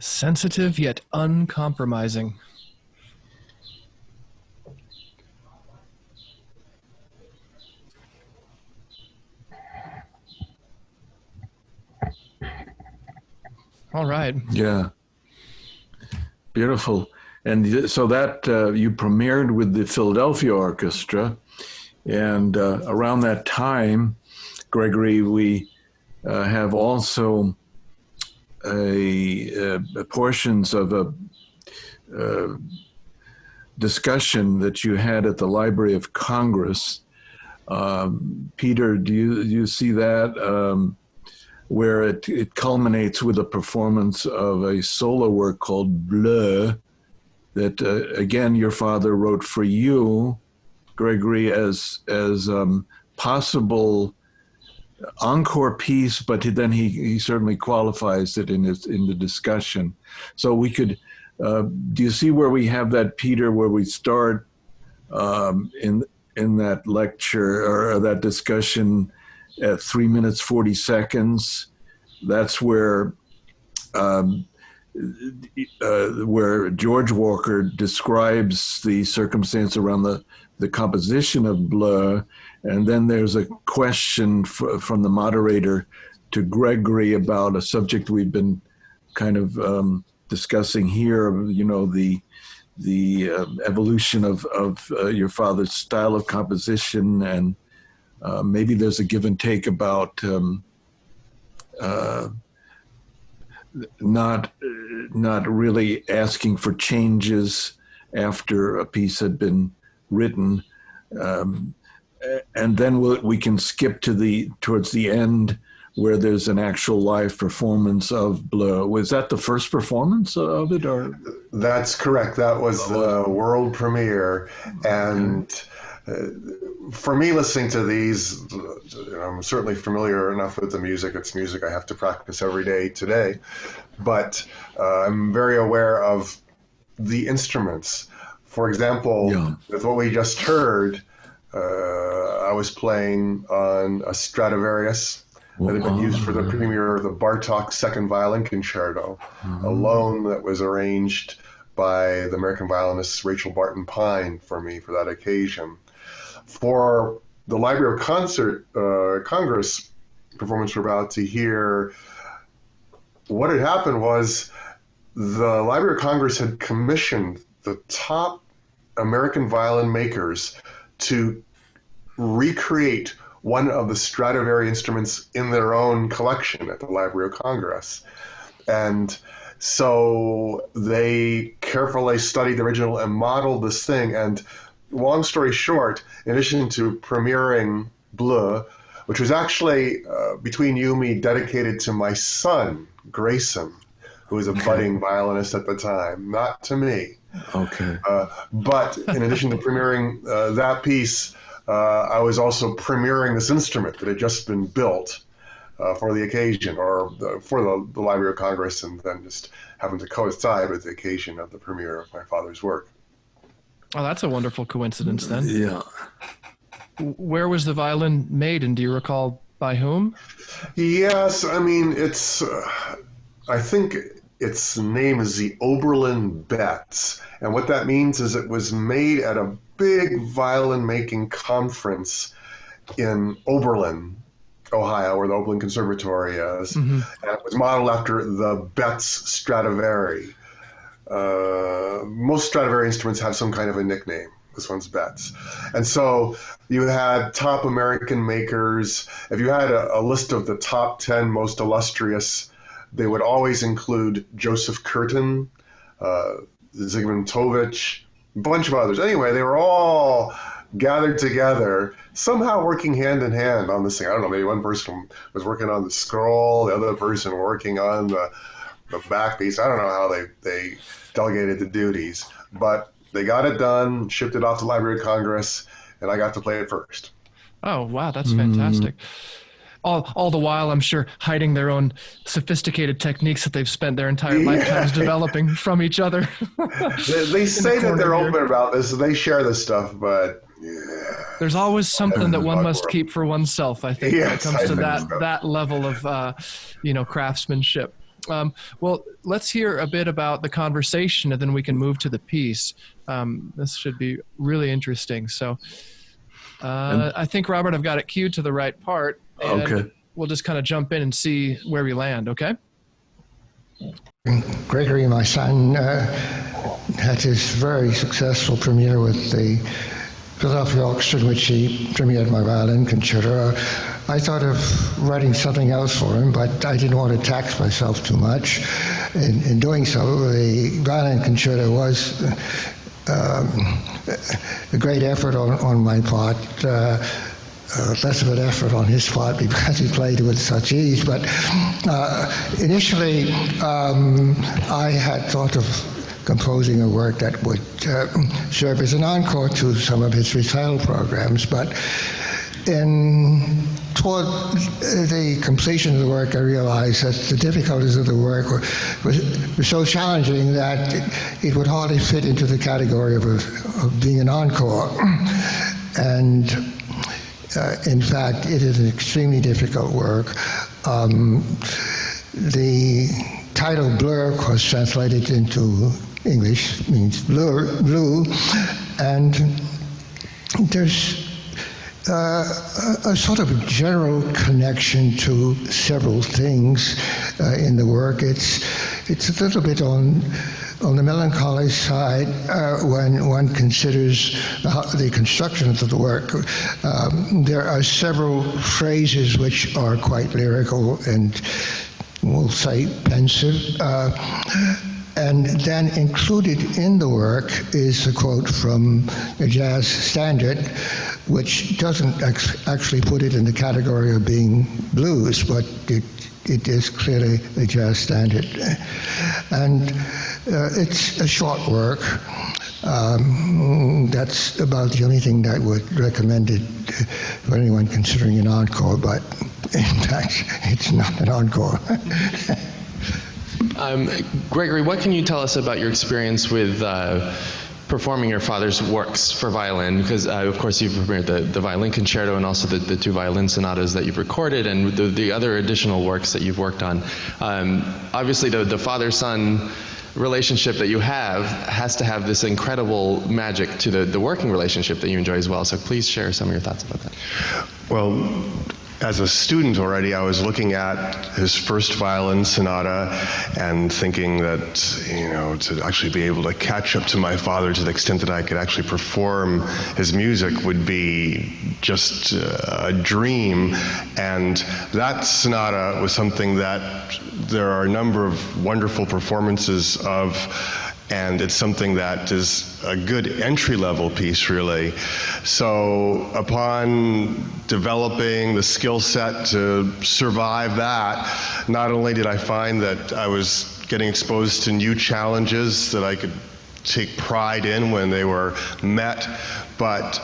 Sensitive yet uncompromising. All right.
Yeah. Beautiful. And so that you premiered with the Philadelphia Orchestra. And around that time, Gregory, we have also portions of a discussion that you had at the Library of Congress. Peter, do you see that? Where it culminates with a performance of a solo work called Bleu that, again, your father wrote for you, Gregory, as possible encore piece, but then he certainly qualifies it in the discussion. So we could, do you see where we have that, Peter, where we start in that lecture or that discussion at 3 minutes 40 seconds? That's where George Walker describes the circumstance around the composition of Bleu, and then there's a question from the moderator to Gregory about a subject we've been kind of discussing here, you know, the evolution of your father's style of composition, and maybe there's a give and take about not really asking for changes after a piece had been written, and then we can skip towards the end where there's an actual live performance of Bleu. Was that the first performance of it, or?
That's correct. That was the world premiere, and for me, listening to these, I'm certainly familiar enough with the music. It's music I have to practice every day today, but I'm very aware of the instruments. For example, with what we just heard, I was playing on a Stradivarius that had been used for the premiere of the Bartók Second Violin Concerto, a loan that was arranged by the American violinist Rachel Barton Pine for me for that occasion. For the Library of Congress performance we're about to hear, what had happened was the Library of Congress had commissioned the top American violin makers to recreate one of the Stradivari instruments in their own collection at the Library of Congress. And so they carefully studied the original and modeled this thing. And long story short, in addition to premiering Bleu, which was actually, between you and me, dedicated to my son, Grayson, who was a budding violinist at the time, not to me.
Okay.
But in addition to premiering that piece, I was also premiering this instrument that had just been built for the occasion, or for the Library of Congress, and then just happened to coincide with the occasion of the premiere of my father's work.
Oh, that's a wonderful coincidence then.
Yeah.
Where was the violin made, and do you recall by whom?
Yes, I mean, it's, I think its name is the Oberlin Betz. And what that means is it was made at a big violin making conference in Oberlin, Ohio, where the Oberlin Conservatory is. Mm-hmm. And it was modeled after the Betz Stradivari. Most Stradivari instruments have some kind of a nickname. This one's Betz. And so you had top American makers. If you had a list of the top 10 most illustrious, they would always include Joseph Curtin, Zygmunt Tovich, a bunch of others. Anyway, they were all gathered together, somehow working hand in hand on this thing. I don't know, maybe one person was working on the scroll, the other person working on the back piece. I don't know how they delegated the duties, but they got it done, shipped it off to the Library of Congress, and I got to play it first.
Oh, wow, that's fantastic. All the while, I'm sure, hiding their own sophisticated techniques that they've spent their entire lifetimes developing from each other.
They say that they're open about this, they share this stuff, but
there's always something that one must keep for oneself, I think, when it comes to that level of craftsmanship. Well, let's hear a bit about the conversation, and then we can move to the piece. This should be really interesting. So I think, Robert, I've got it queued to the right part. And
okay.
We'll just kind of jump in and see where we land, okay?
Gregory, my son, had his very successful premiere with the Philadelphia Orchestra, in which he premiered my violin concerto. I thought of writing something else for him, but I didn't want to tax myself too much. In doing so, the violin concerto was a great effort on my part, less of an effort on his part because he played with such ease. But initially, I had thought of composing a work that would serve as an encore to some of his recital programs. But toward the completion of the work, I realized that the difficulties of the work were so challenging that it would hardly fit into the category of being an encore. And in fact, it is an extremely difficult work. The title Blur was translated into English, means blue, and there's a sort of general connection to several things in the work. It's a little bit on the melancholy side when one considers the construction of the work. There are several phrases which are quite lyrical and, we'll say, pensive. And then included in the work is a quote from a jazz standard, which doesn't actually put it in the category of being blues, but it is clearly a jazz standard. And it's a short work. That's about the only thing that I would recommend it for anyone considering an encore, but in fact, it's not an encore.
Gregory, what can you tell us about your experience with performing your father's works for violin? Because, of course, you've premiered the violin concerto and also the two violin sonatas that you've recorded and the other additional works that you've worked on. Obviously, the father-son relationship that you have has to have this incredible magic to the working relationship that you enjoy as well. So please share some of your thoughts about that.
Well,
as a student already, I was looking at his first violin sonata and thinking that, you know, to actually be able to catch up to my father to the extent that I could actually perform his music would be just a dream. And that sonata was something that there are a number of wonderful performances of, and it's something that is a good entry-level piece, really. So upon developing the skill set to survive that, not only did I find that I was getting exposed to new challenges that I could take pride in when they were met, but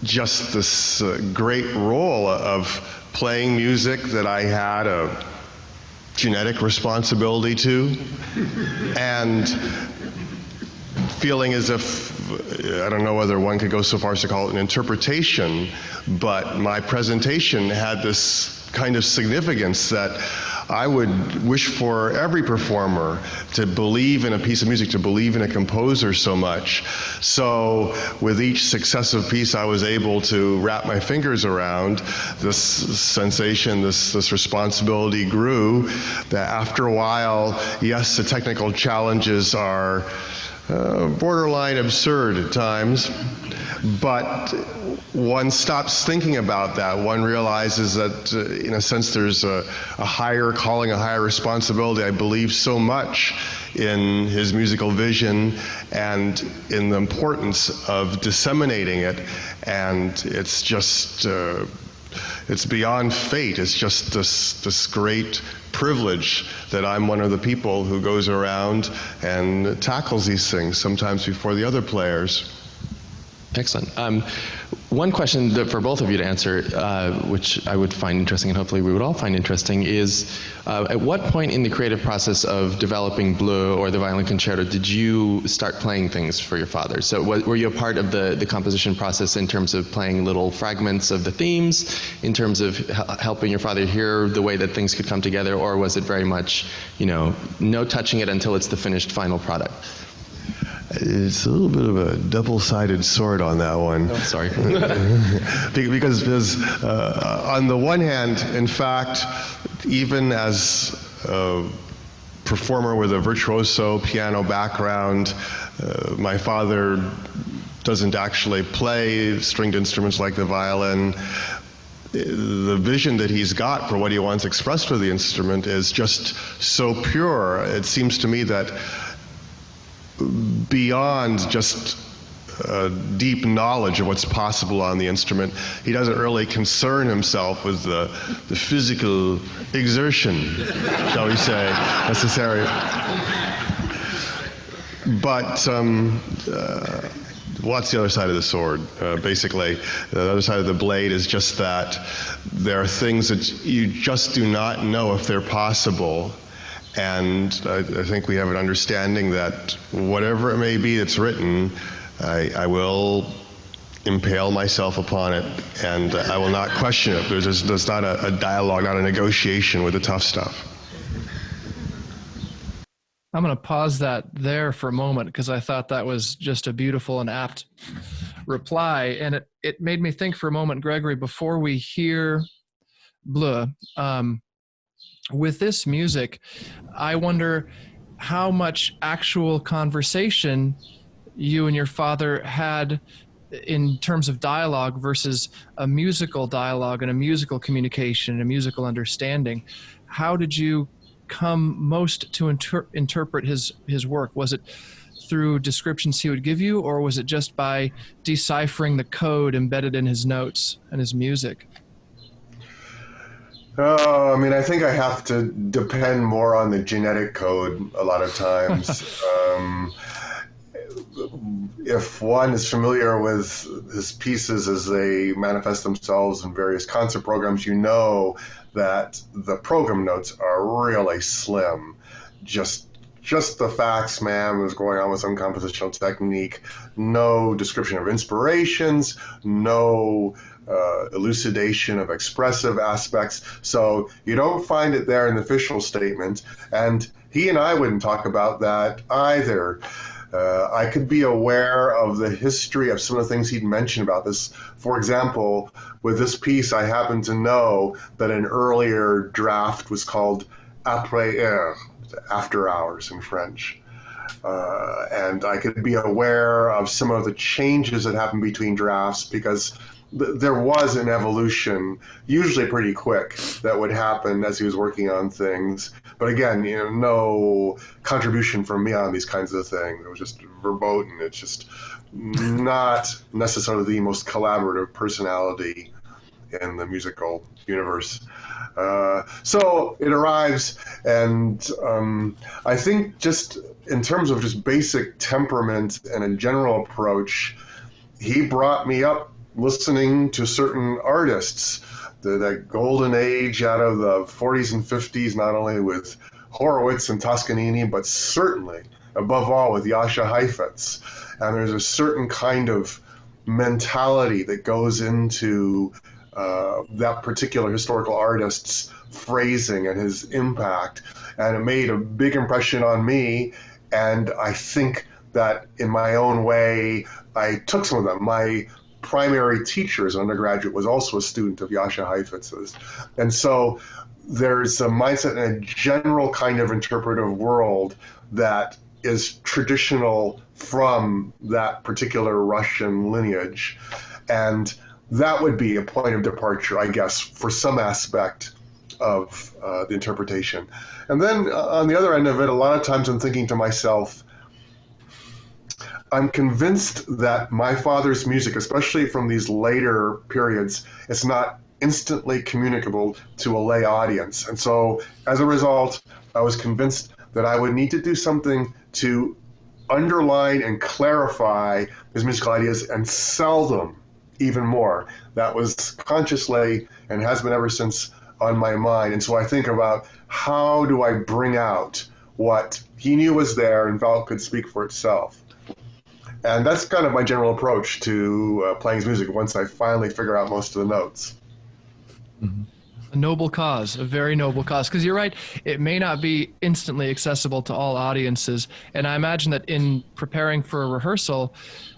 just this great role of playing music that I had a genetic responsibility to, and feeling as if, I don't know whether one could go so far as to call it an interpretation, but my presentation had this kind of significance that I would wish for every performer to believe in a piece of music, to believe in a composer so much. So with each successive piece, I was able to wrap my fingers around this sensation, this responsibility grew, that after a while, yes, the technical challenges are borderline absurd at times, but one stops thinking about that. One realizes that, in a sense, there's a higher calling, a higher responsibility. I believe so much in his musical vision and in the importance of disseminating it, and it's just, it's beyond fate. It's just this great privilege that I'm one of the people who goes around and tackles these things, sometimes before the other players.
Excellent. One question that for both of you to answer, which I would find interesting and hopefully we would all find interesting, is at what point in the creative process of developing Bleu or the Violin Concerto did you start playing things for your father? So were you a part of the composition process in terms of playing little fragments of the themes, in terms of helping your father hear the way that things could come together, or was it very much, you know, no touching it until it's the finished final product?
It's a little bit of a double-sided sword on that one.
Oh, sorry.
because on the one hand, in fact, even as a performer with a virtuoso piano background, my father doesn't actually play stringed instruments like the violin. The vision that he's got for what he wants expressed for the instrument is just so pure. It seems to me that beyond just deep knowledge of what's possible on the instrument, he doesn't really concern himself with the physical exertion, shall we say, necessary. But what's the other side of the sword? Basically, the other side of the blade is just that there are things that you just do not know if they're possible. And I think we have an understanding that whatever it may be that's written, I will impale myself upon it, and I will not question it. There's not a dialogue, not a negotiation with the tough stuff.
I'm going to pause that there for a moment because I thought that was just a beautiful and apt reply. And it made me think for a moment, Gregory, before we hear Bleu, with this music, I wonder how much actual conversation you and your father had in terms of dialogue versus a musical dialogue and a musical communication and a musical understanding. How did you come most to interpret his work? Was it through descriptions he would give you, or was it just by deciphering the code embedded in his notes and his music?
Oh, I mean, I think I have to depend more on the genetic code a lot of times. If one is familiar with his pieces as they manifest themselves in various concert programs, you know that the program notes are really slim. Just the facts, ma'am, was going on with some compositional technique. No description of inspirations, no elucidation of expressive aspects. So you don't find it there in the official statement. And he and I wouldn't talk about that either. I could be aware of the history of some of the things he'd mentioned about this. For example, with this piece, I happen to know that an earlier draft was called après-heures, after hours in French. And I could be aware of some of the changes that happened between drafts because there was an evolution, usually pretty quick, that would happen as he was working on things. But again, no contribution from me on these kinds of things. It was just verboten. It's just not necessarily the most collaborative personality in the musical universe. So it arrives, and I think just in terms of just basic temperament and a general approach, he brought me up listening to certain artists, that golden age out of the 40s and 50s, not only with Horowitz and Toscanini, but certainly, above all, with Jascha Heifetz. And there's a certain kind of mentality that goes into that particular historical artist's phrasing and his impact. And it made a big impression on me, and I think that in my own way, I took some of them. My primary teacher as an undergraduate was also a student of Jascha Heifetz's. And so there's a mindset and a general kind of interpretive world that is traditional from that particular Russian lineage. And that would be a point of departure, I guess, for some aspect of the interpretation. And then on the other end of it, a lot of times I'm thinking to myself, I'm convinced that my father's music, especially from these later periods, is not instantly communicable to a lay audience. And so as a result, I was convinced that I would need to do something to underline and clarify his musical ideas and sell them even more. That was consciously and has been ever since on my mind. And so I think about, how do I bring out what he knew was there and felt could speak for itself? And that's kind of my general approach to playing his music once I finally figure out most of the notes.
Mm-hmm. A noble cause, a very noble cause. Because you're right, it may not be instantly accessible to all audiences. And I imagine that in preparing for a rehearsal,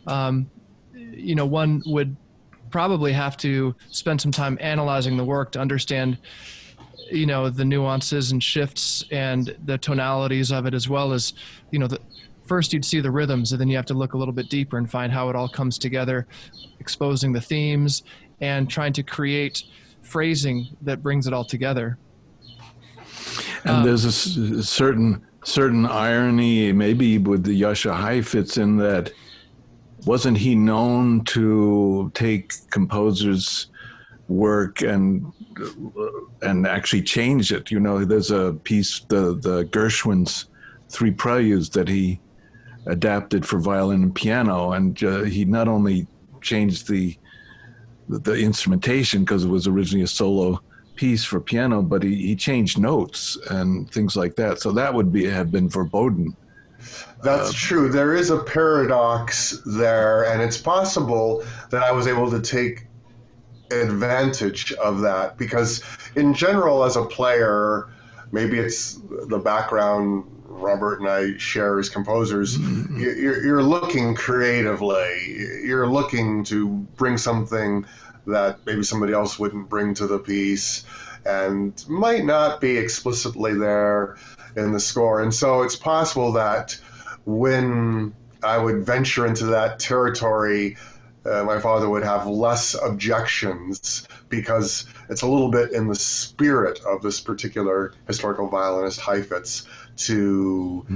one would probably have to spend some time analyzing the work to understand, the nuances and shifts and the tonalities of it, as well as, first you'd see the rhythms, and then you have to look a little bit deeper and find how it all comes together, exposing the themes and trying to create phrasing that brings it all together.
And there's a certain irony maybe with the Jascha Heifetz in that, wasn't he known to take composers' work and actually change it? There's a piece, the Gershwin's Three Preludes, that he adapted for violin and piano, and he not only changed the instrumentation because it was originally a solo piece for piano, but he changed notes and things like that. So that would have been verboten.
That's true. There is a paradox there, and it's possible that I was able to take advantage of that, because in general, as a player, maybe it's the background Robert and I share as composers, mm-hmm. you're looking creatively. You're looking to bring something that maybe somebody else wouldn't bring to the piece and might not be explicitly there in the score. And so it's possible that when I would venture into that territory, my father would have less objections, because it's a little bit in the spirit of this particular historical violinist Heifetz to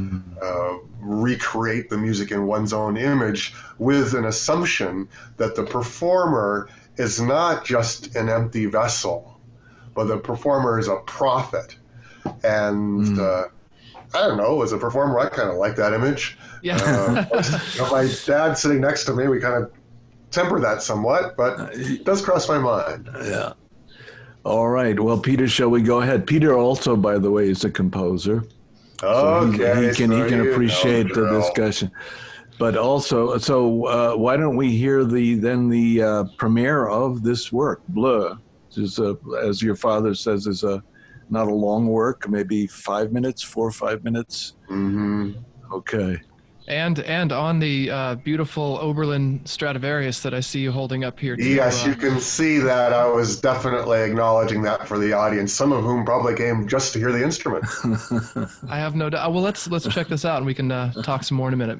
recreate the music in one's own image, with an assumption that the performer is not just an empty vessel, but the performer is a prophet. And I don't know, as a performer, I kind of like that image.
Yeah.
My dad sitting next to me, we kind of temper that somewhat, but it does cross my mind.
Yeah. All right. Well, Peter, shall we go ahead? Peter also, by the way, is a composer.
Okay.
So he can appreciate the discussion. But also, so why don't we hear the premiere of this work, Bleu, as your father says, is not a long work, maybe 4 or 5 minutes.
Mm-hmm.
Okay.
And on the beautiful Oberlin Stradivarius that I see you holding up here too.
Yes, you can see that. I was definitely acknowledging that for the audience, some of whom probably came just to hear the instrument.
I have no doubt. Well, let's check this out, and we can talk some more in a minute.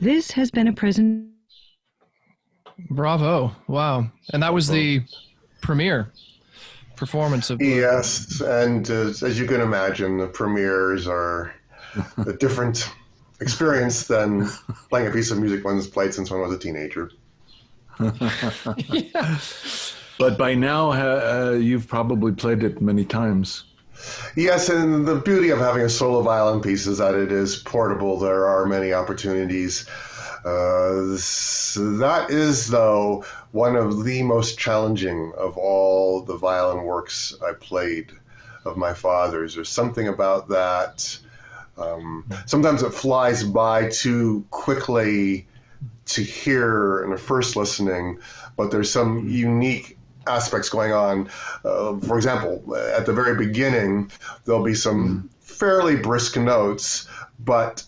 This has been a present.
Bravo. Wow. And that was the premiere performance of Blue.
Yes, and as you can imagine, the premieres are a different experience than playing a piece of music one's played since one was a teenager.
Yeah.
But by now, you've probably played it many times.
Yes, and the beauty of having a solo violin piece is that it is portable. There are many opportunities. That is, though, one of the most challenging of all the violin works I played of my father's. There's something about that. Sometimes it flies by too quickly to hear in the first listening, but there's some unique aspects going on. For example, at the very beginning, there'll be some fairly brisk notes, but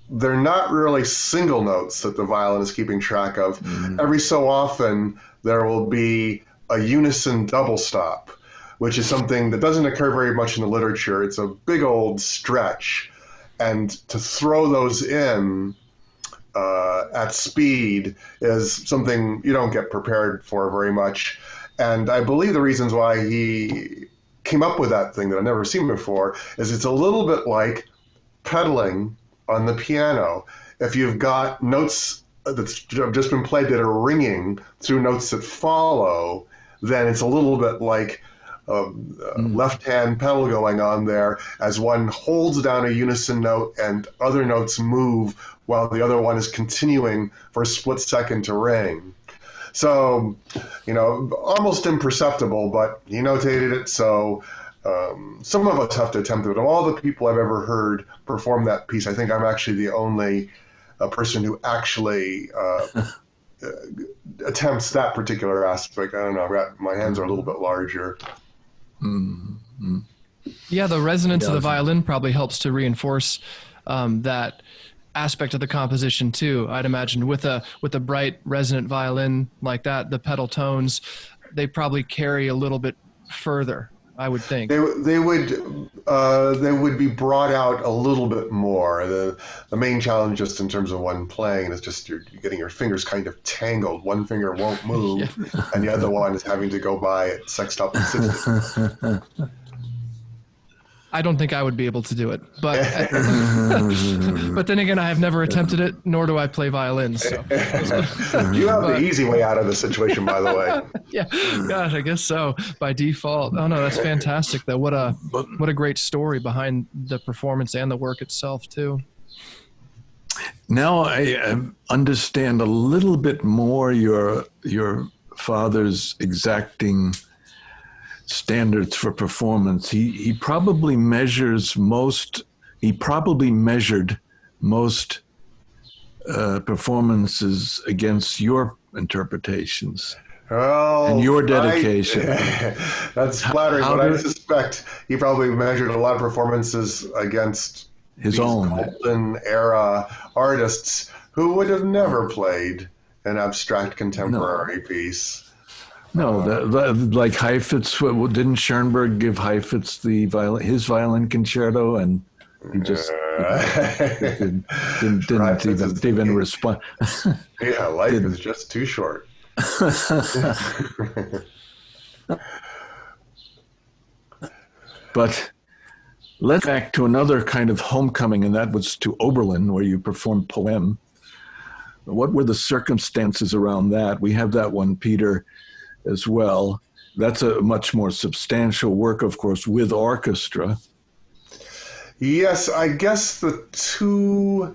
they're not really single notes that the violin is keeping track of. Every so often, there will be a unison double stop, which is something that doesn't occur very much in the literature. It's a big old stretch. And to throw those in at speed is something you don't get prepared for very much. And I believe the reasons why he came up with that thing that I've never seen before is it's a little bit like pedaling on the piano. If you've got notes that's just been played that are ringing through notes that follow, then it's a little bit like a left-hand pedal going on there as one holds down a unison note and other notes move while the other one is continuing for a split second to ring. So, almost imperceptible, but he notated it, so some of us have to attempt it. Of all the people I've ever heard perform that piece, I think I'm actually the only person who actually attempts that particular aspect. I don't know, my hands are a little bit larger.
Mm-hmm.
Yeah, the resonance of the violin probably helps to reinforce that aspect of the composition too. I'd imagine with a bright resonant violin like that, the pedal tones, they probably carry a little bit further, I would think.
They would be brought out a little bit more. The main challenge, just in terms of one playing, is just you're getting your fingers kind of tangled. One finger won't move, and the other one is having to go by at sextuple.
I don't think I would be able to do it, but but then again, I have never attempted it, nor do I play violin. So.
You have the easy way out of the situation, by the way.
Yeah, gosh, I guess so by default. Oh no, that's fantastic. Though, what a great story behind the performance and the work itself too.
Now I understand a little bit more your father's exacting standards for performance. He probably measured most performances against your interpretations and your dedication.
That's flattering, but I suspect he probably measured a lot of performances against
his own
golden era artists who would have never played an abstract contemporary piece.
No, like Heifetz, didn't Schoenberg give Heifetz his violin concerto, and he just didn't even respond.
Yeah, life is just too short.
But let's back to another kind of homecoming, and that was to Oberlin, where you performed Poem. What were the circumstances around that? We have that one, Peter, as well. That's a much more substantial work, of course, with orchestra.
Yes, I guess the two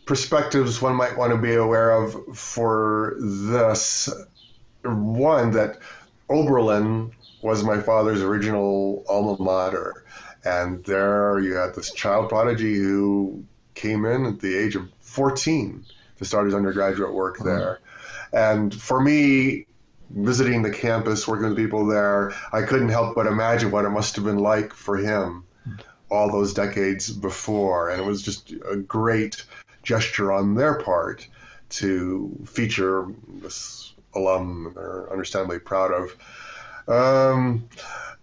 perspectives one might want to be aware of for this. One, that Oberlin was my father's original alma mater. And there you had this child prodigy who came in at the age of 14 to start his undergraduate work there. And for me, visiting the campus, working with people there, I couldn't help but imagine what it must have been like for him all those decades before. And it was just a great gesture on their part to feature this alum they're understandably proud of.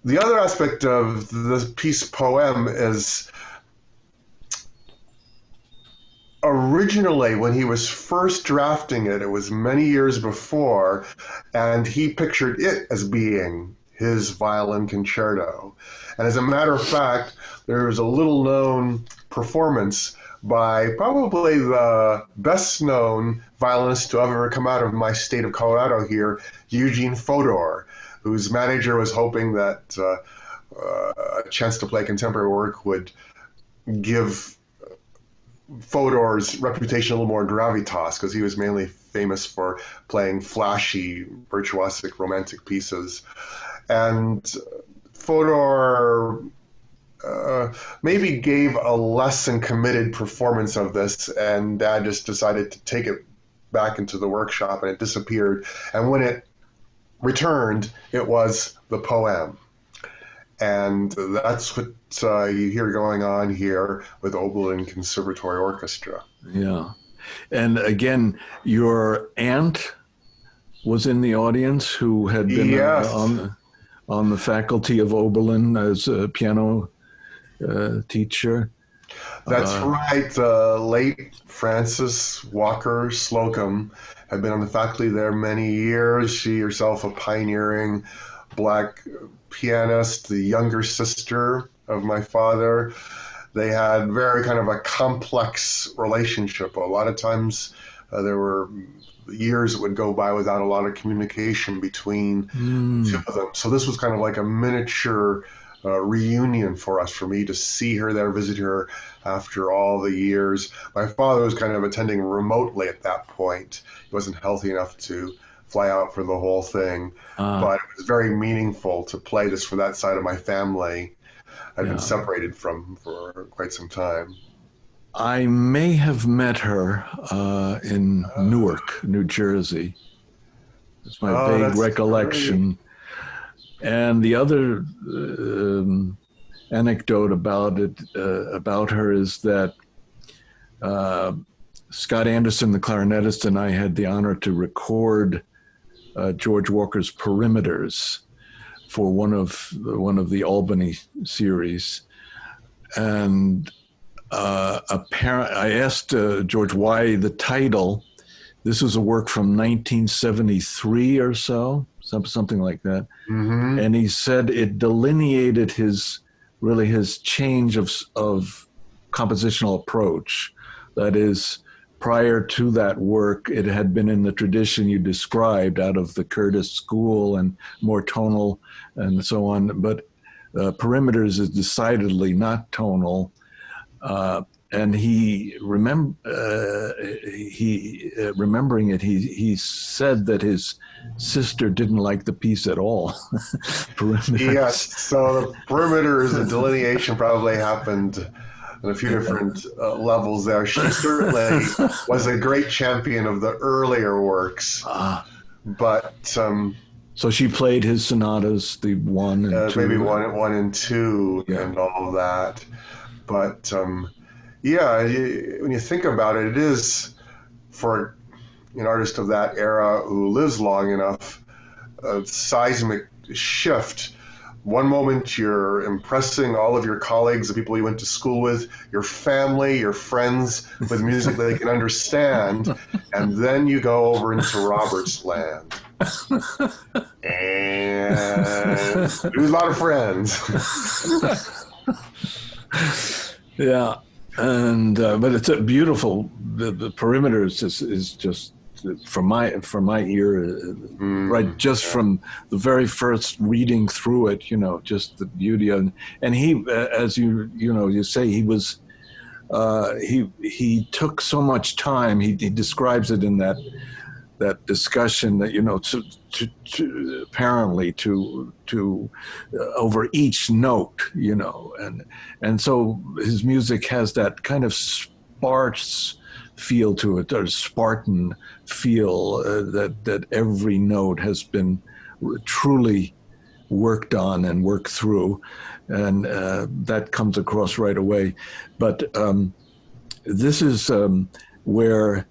The other aspect of the piece Poem is originally, when he was first drafting it, it was many years before, and he pictured it as being his violin concerto. And as a matter of fact, there was a little known performance by probably the best known violinist to ever come out of my state of Colorado here, Eugene Fodor, whose manager was hoping that a chance to play contemporary work would give Fodor's reputation a little more gravitas, because he was mainly famous for playing flashy, virtuosic, romantic pieces. And Fodor maybe gave a less than committed performance of this, and Dad just decided to take it back into the workshop, and it disappeared. And when it returned, it was the poem. And that's what you hear going on here with Oberlin Conservatory Orchestra.
Yeah. And again, your aunt was in the audience, who had been
Yes.
on the faculty of Oberlin as a piano teacher.
That's right. Late Frances Walker Slocum had been on the faculty there many years. She herself a pioneering Black pianist, the younger sister of my father. They had very kind of a complex relationship. A lot of times there were years that would go by without a lot of communication between the two of them. So this was kind of like a miniature reunion for us, for me to see her there, visit her after all the years. My father was kind of attending remotely at that point. He wasn't healthy enough to fly out for the whole thing, but it was very meaningful to play this for that side of my family. I'd been separated from for quite some time.
I may have met her in Newark, New Jersey. It's my vague recollection. Great. And the other anecdote about her is that Scott Anderson, the clarinetist, and I had the honor to record George Walker's Perimeters for one of the Albany series, and I asked George why the title. This was a work from 1973 or so, something like that, and he said it delineated his change of compositional approach. That is, prior to that work, it had been in the tradition you described, out of the Curtis school and more tonal and so on. But Perimeters is decidedly not tonal. And remembering it, he said that his sister didn't like the piece at all. Perimeters.
Yes, so the Perimeters, the delineation probably happened on a few different levels there. She certainly was a great champion of the earlier works, but
so she played his sonatas, the 1 and 2,
maybe one and 2, and all of that. But when you think about it, it is, for an artist of that era who lives long enough, a seismic shift. One moment you're impressing all of your colleagues, the people you went to school with, your family, your friends, with music that they can understand, and then you go over into Robert's land and lose a lot of friends.
Yeah, and but it's a beautiful. The Perimeters is just from my ear, right? Just from the very first reading through it, just the beauty of, and he, as you say, he was, he took so much time. He describes it in that discussion that to apparently to over each note, and so his music has that kind of sparse feel to it, or Spartan feel, that every note has been truly worked on and worked through, and that comes across right away. But this is where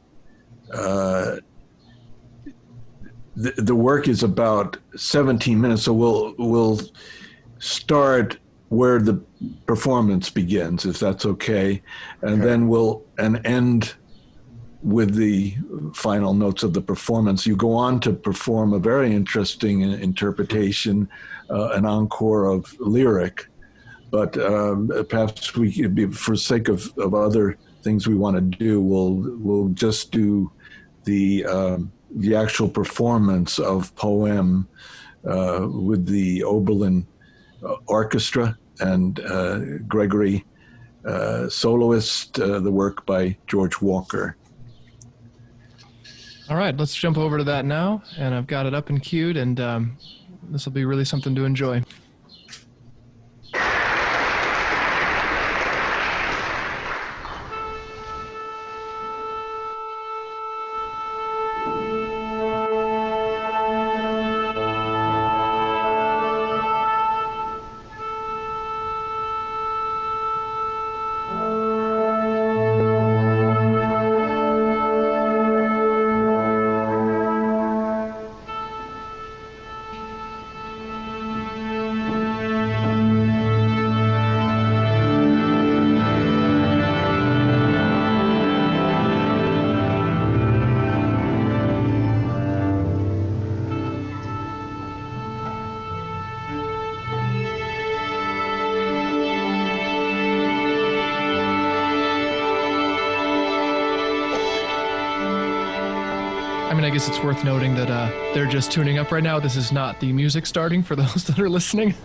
the work is about 17 minutes, so we'll start where the performance begins, if that's okay, and then we'll end with the final notes of the performance. You go on to perform a very interesting interpretation, an encore of lyric. But perhaps we could be, for sake of other things we want to do, we'll just do the actual performance of Poem with the Oberlin Orchestra and Gregory soloist, the work by George Walker.
All right, let's jump over to that now, and I've got it up and queued, and this will be really something to enjoy. I guess it's worth noting that they're just tuning up right now. This is not the music starting for those that are listening.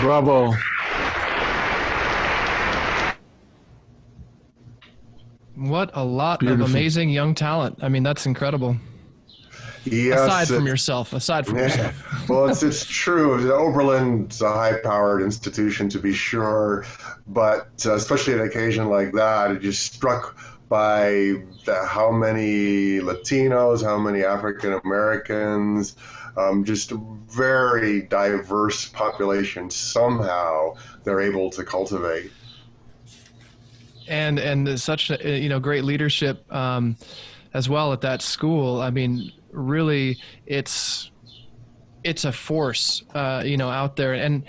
Bravo.
What a lot
Beautiful.
of amazing young talent. I mean, that's incredible.
Yes,
aside from yourself.
Well, it's true. Oberlin's a high-powered institution, to be sure, but especially at an occasion like that, it just struck by how many Latinos, how many African Americans, just a very diverse population somehow they're able to cultivate.
And such great leadership as well at that school. I mean, really, it's a force out there. And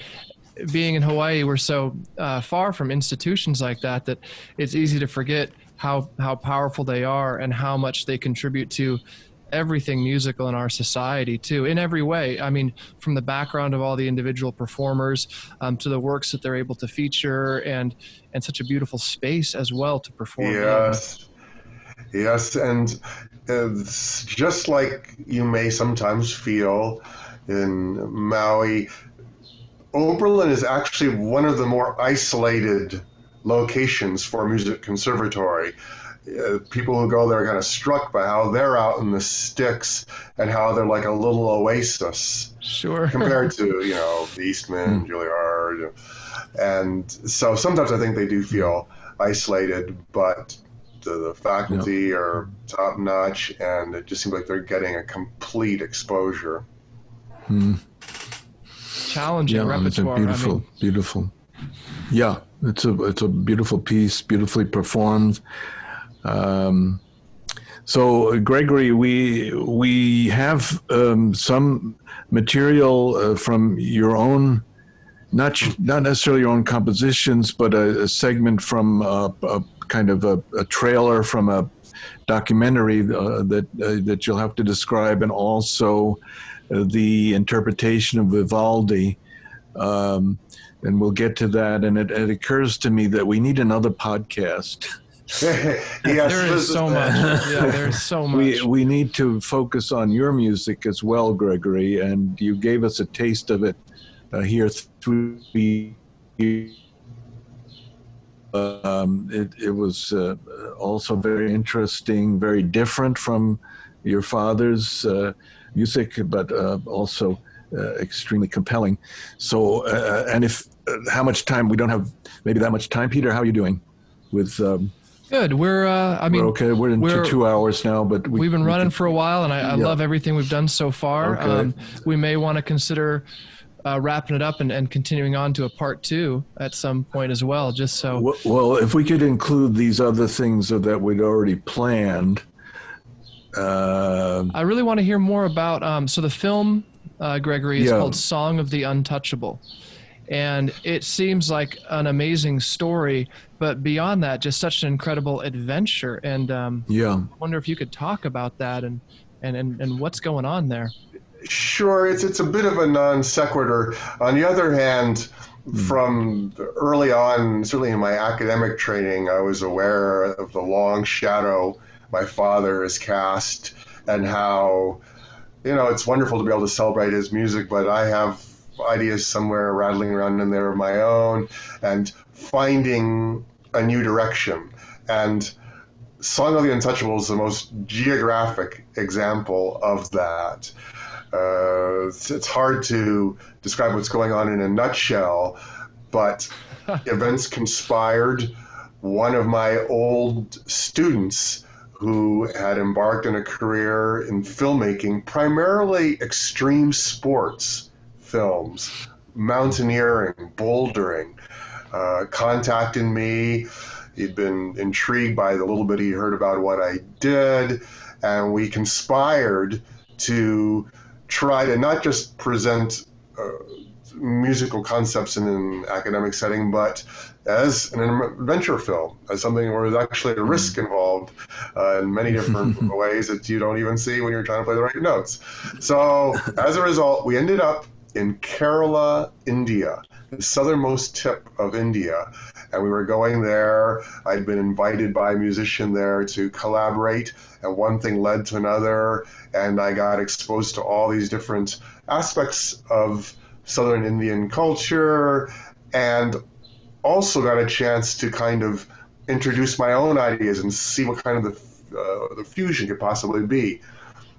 being in Hawaii, we're so far from institutions like that it's easy to forget how powerful they are and how much they contribute to everything musical in our society too, in every way. I mean, from the background of all the individual performers to the works that they're able to feature, and such a beautiful space as well to perform.
Yes, and it's just like you may sometimes feel in Maui, Oberlin is actually one of the more isolated locations for a music conservatory. People who go there are kind of struck by how they're out in the sticks and how they're like a little oasis.
Sure.
Compared to, Eastman, Juilliard. And so sometimes I think they do feel isolated, but the faculty are top notch, and it just seems like they're getting a complete exposure.
Challenging repertoire.
It's beautiful. Yeah, it's a beautiful piece, beautifully performed. So Gregory, we have some material from your own, not necessarily your own compositions, but a segment from a kind of a trailer from a documentary that you'll have to describe, and also the interpretation of Vivaldi. And we'll get to that. And it occurs to me that we need another podcast.
Yes,
there is so much. Yeah, there's so much.
We need to focus on your music as well, Gregory, and you gave us a taste of it here through the. It was also very interesting, very different from your father's music, but also extremely compelling. So, and how much time? We don't have maybe that much time. Peter, how are you doing with?
Good. We're
okay. We're into 2 hours now, but
we've been running for a while, and I love everything we've done so far.
Okay.
We may want to consider wrapping it up and continuing on to a part 2 at some point as well, just so.
Well, if we could include these other things that we'd already planned.
I really want to hear more about, so the film, Gregory, is called Song of the Untouchable. And it seems like an amazing story, but beyond that, just such an incredible adventure. And I wonder if you could talk about that and what's going on there.
Sure, it's a bit of a non sequitur. On the other hand, from early on, certainly in my academic training, I was aware of the long shadow my father has cast, and how, it's wonderful to be able to celebrate his music, but I have ideas somewhere rattling around in there of my own, and finding a new direction. And Song of the Untouchable is the most geographic example of that. It's hard to describe what's going on in a nutshell, but events conspired. One of my old students who had embarked on a career in filmmaking, primarily extreme sports films, mountaineering, bouldering, contacted me. He'd been intrigued by the little bit he heard about what I did, and we conspired to try to not just present musical concepts in an academic setting, but as an adventure film, as something where there's actually a risk involved in many different ways that you don't even see when you're trying to play the right notes. So as a result, we ended up in Kerala, India, the southernmost tip of India. And we were going there. I'd been invited by a musician there to collaborate, and one thing led to another, and I got exposed to all these different aspects of Southern Indian culture, and also got a chance to kind of introduce my own ideas and see what kind of the fusion could possibly be.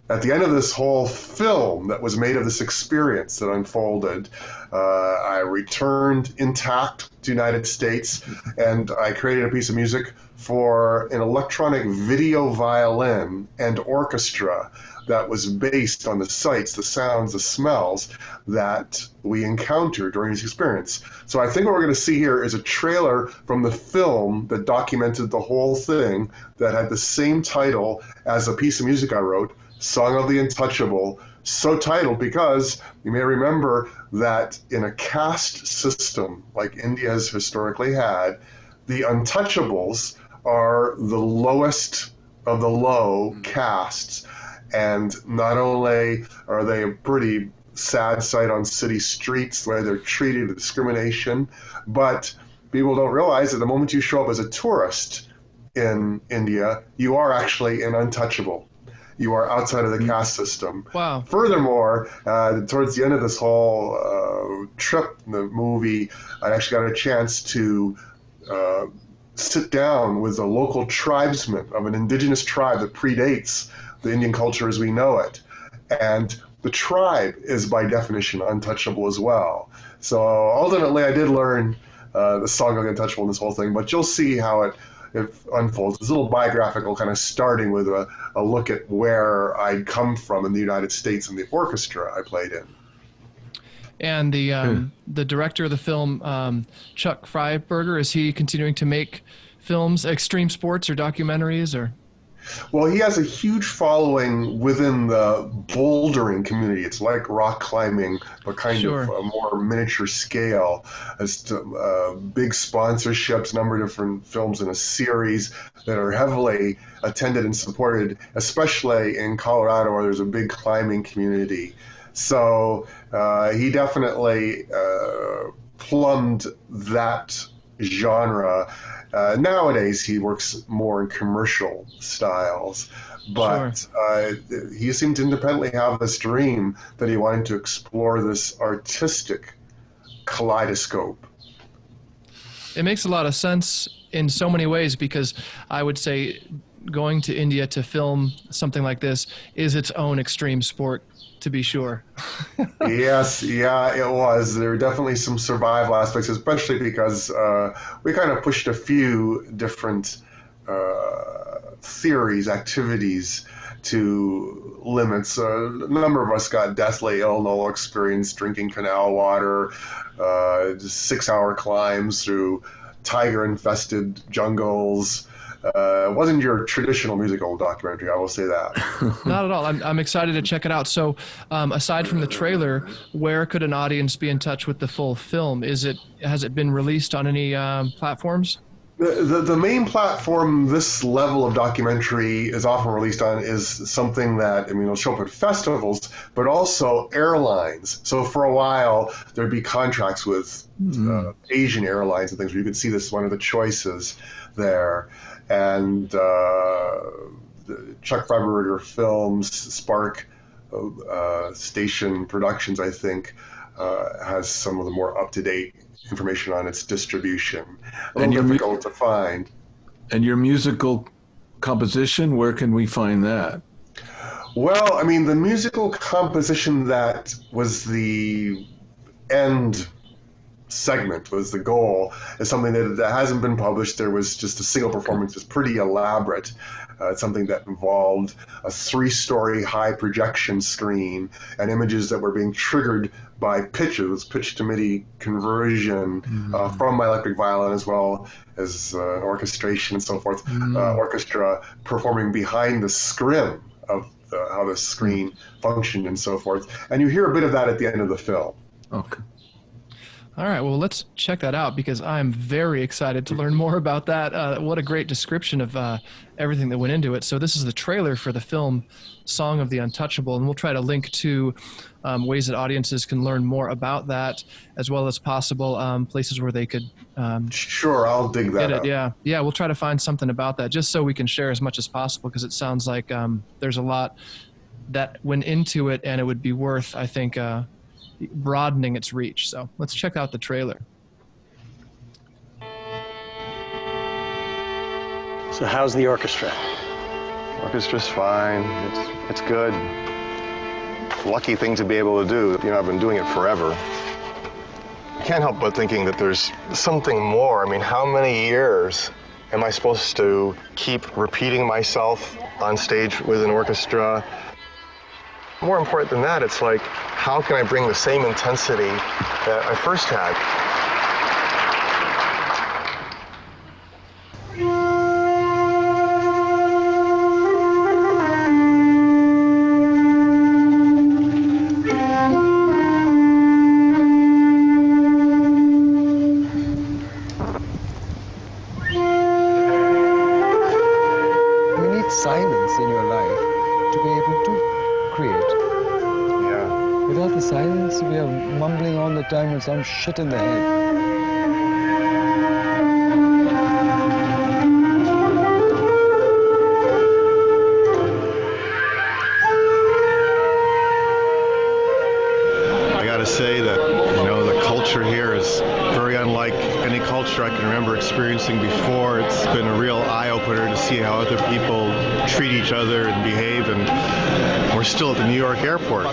At the end of this whole film that was made of this experience that unfolded, I returned intact to the United States, and I created a piece of music for an electronic video violin and orchestra that was based on the sights, the sounds, the smells that we encountered during this experience. So I think what we're going to see here is a trailer from the film that documented the whole thing, that had the same title as a piece of music I wrote, Song of the Untouchable, so titled because you may remember that in a caste system like India has historically had, the untouchables are the lowest of the low castes. And not only are they a pretty sad sight on city streets where they're treated with discrimination, but people don't realize that the moment you show up as a tourist in India, you are actually an untouchable. You are outside of the caste system.
Wow.
Furthermore, towards the end of this whole trip in the movie, I actually got a chance to sit down with a local tribesman of an indigenous tribe that predates the Indian culture as we know it. And the tribe is by definition untouchable as well. So ultimately I did learn the Song of the Untouchable in this whole thing, but you'll see how it unfolds. It's a little biographical, kind of starting with a look at where I'd come from in the United States and the orchestra I played in.
And the director of the film, Chuck Freiberger, is he continuing to make films, extreme sports or documentaries, or?
Well, he has a huge following within the bouldering community. It's like rock climbing, but kind of a more miniature scale. It's big sponsorships, number of different films in a series that are heavily attended and supported, especially in Colorado where there's a big climbing community. So he definitely plumbed that genre. Nowadays, he works more in commercial styles, but he seemed to independently have this dream that he wanted to explore this artistic kaleidoscope.
It makes a lot of sense in so many ways, because I would say going to India to film something like this is its own extreme sport, to be sure.
Yes, yeah, it was. There were definitely some survival aspects, especially because we kind of pushed a few different theories, activities to limits. A number of us got deathly ill, no experience drinking canal water, 6-hour climbs through tiger-infested jungles. It wasn't your traditional musical documentary, I will say that.
Not at all. I'm excited to check it out. So aside from the trailer, where could an audience be in touch with the full film? Has it been released on any platforms?
The main platform this level of documentary is often released on is something that, it'll show up at festivals, but also airlines. So for a while, there'd be contracts with Asian airlines and things where you could see this, one of the choices there. And Chuck Freiberger Films, Spark Station Productions, I think, has some of the more up-to-date information on its distribution. A little difficult to find.
And your musical composition, where can we find that?
Well, the musical composition that was the end segment, was the goal, is something that hasn't been published. There was just a single performance. It's pretty elaborate. It's something that involved a 3-story high projection screen and images that were being triggered by pitches, pitch to MIDI conversion from my electric violin, as well as orchestration and so forth. Orchestra performing behind the scrim of how the screen functioned and so forth. And you hear a bit of that at the end of the film.
Okay.
All right, well, let's check that out, because I'm very excited to learn more about that. What a great description of everything that went into it. So this is the trailer for the film Song of the Untouchable, and we'll try to link to ways that audiences can learn more about that, as well as possible places where they could
Sure, I'll dig that up.
Yeah, we'll try to find something about that, just so we can share as much as possible, because it sounds like there's a lot that went into it, and it would be worth, I think, broadening its reach. So let's check out the trailer.
So how's the orchestra?
Orchestra's fine. It's good. Lucky thing to be able to do. You know, I've been doing it forever. I can't help but thinking that there's something more. I mean, how many years am I supposed to keep repeating myself on stage with an orchestra? More important than that, it's like, how can I bring the same intensity that I first had?
Silence in your life to be able to create.
Yeah.
Without the silence, we are mumbling all the time with some shit in the head.
I gotta say that, you know, the culture here is very unlike any culture I can remember experiencing before. It's been a real eye-opener to see how other people treat each other and behave, and we're still at the New York airport.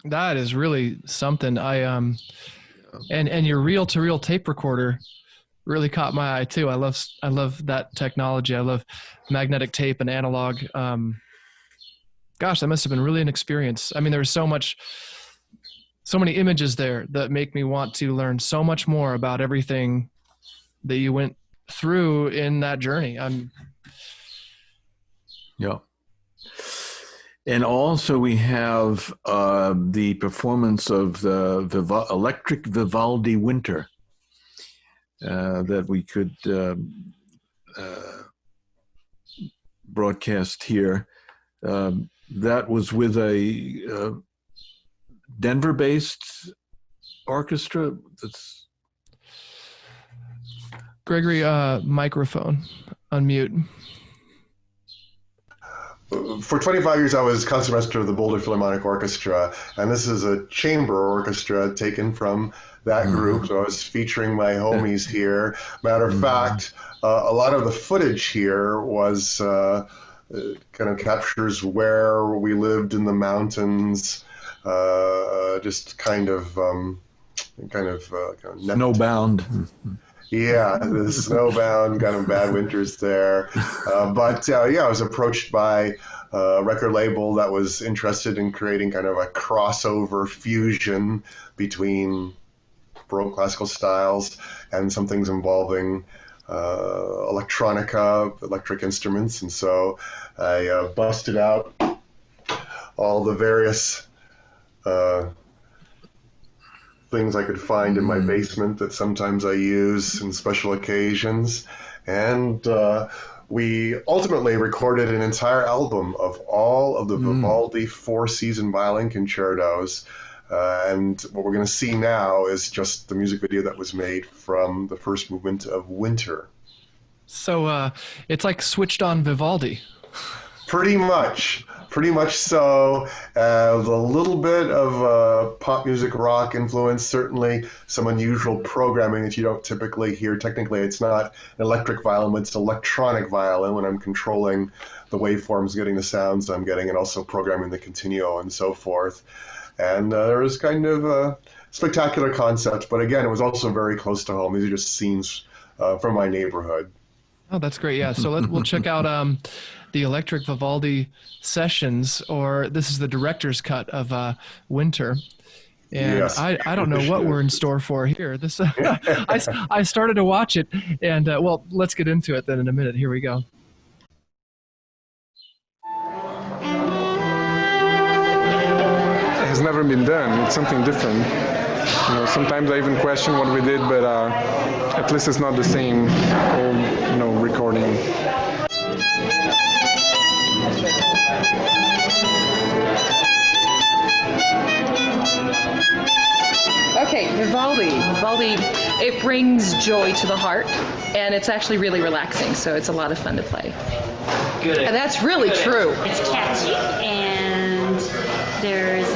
That is really something. And your reel-to-reel tape recorder really caught my eye too. I love that technology. I love magnetic tape and analog. Gosh, that must have been really an experience. I mean, there's so many images there that make me want to learn so much more about everything that you went through in that journey.
Yeah. And also we have the performance of the Electric Vivaldi Winter that we could broadcast here. That was with a Denver-based orchestra. That's
Gregory, microphone, unmute.
For 25 years, I was concertmaster of the Boulder Philharmonic Orchestra, and this is a chamber orchestra taken from that group. So I was featuring my homies here. Matter of fact, a lot of the footage here was kind of captures where we lived in the mountains, just kind of
snowbound.
Yeah, the snowbound, kind of bad winters there. But I was approached by a record label that was interested in creating kind of a crossover fusion between Baroque classical styles and some things involving electronica, electric instruments. And so I busted out all the various things I could find in my basement that sometimes I use in special occasions. And we ultimately recorded an entire album of all of the Vivaldi four-season violin concertos And what we're going to see now is just the music video that was made from the first movement of Winter.
So it's like switched on Vivaldi.
Pretty much so. A little bit of pop music, rock influence, certainly some unusual programming that you don't typically hear. Technically, it's not an electric violin, but it's electronic violin when I'm controlling the waveforms, getting the sounds I'm getting, and also programming the continuo and so forth. And there was kind of a spectacular concept, but again, it was also very close to home. These are just scenes from my neighborhood.
Oh, that's great. Yeah, so we'll check out the Electric Vivaldi sessions, or this is the director's cut of Winter. And
yes,
I don't know what we're in store for here. This I started to watch it, and well, let's get into it then in a minute. Here we go.
It has never been done. It's something different. You know, sometimes I even question what we did, but at least it's not the same old, you know, recording.
Okay, Vivaldi, it brings joy to the heart, and it's actually really relaxing, so it's a lot of fun to play. Good. And that's really true.
It's catchy, and there's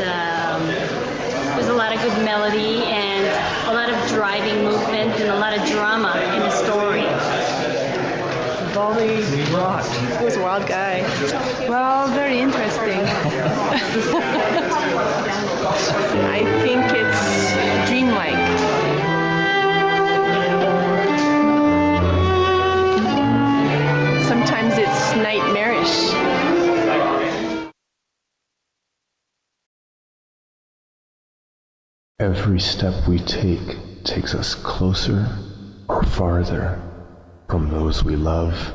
a lot of good melody and a lot of driving movement and a lot of drama in the story.
Vivaldi rocked. He was a wild guy.
Well, very interesting. I think it's dreamlike. Sometimes it's nightmarish.
Every step we take takes us closer or farther from those we love.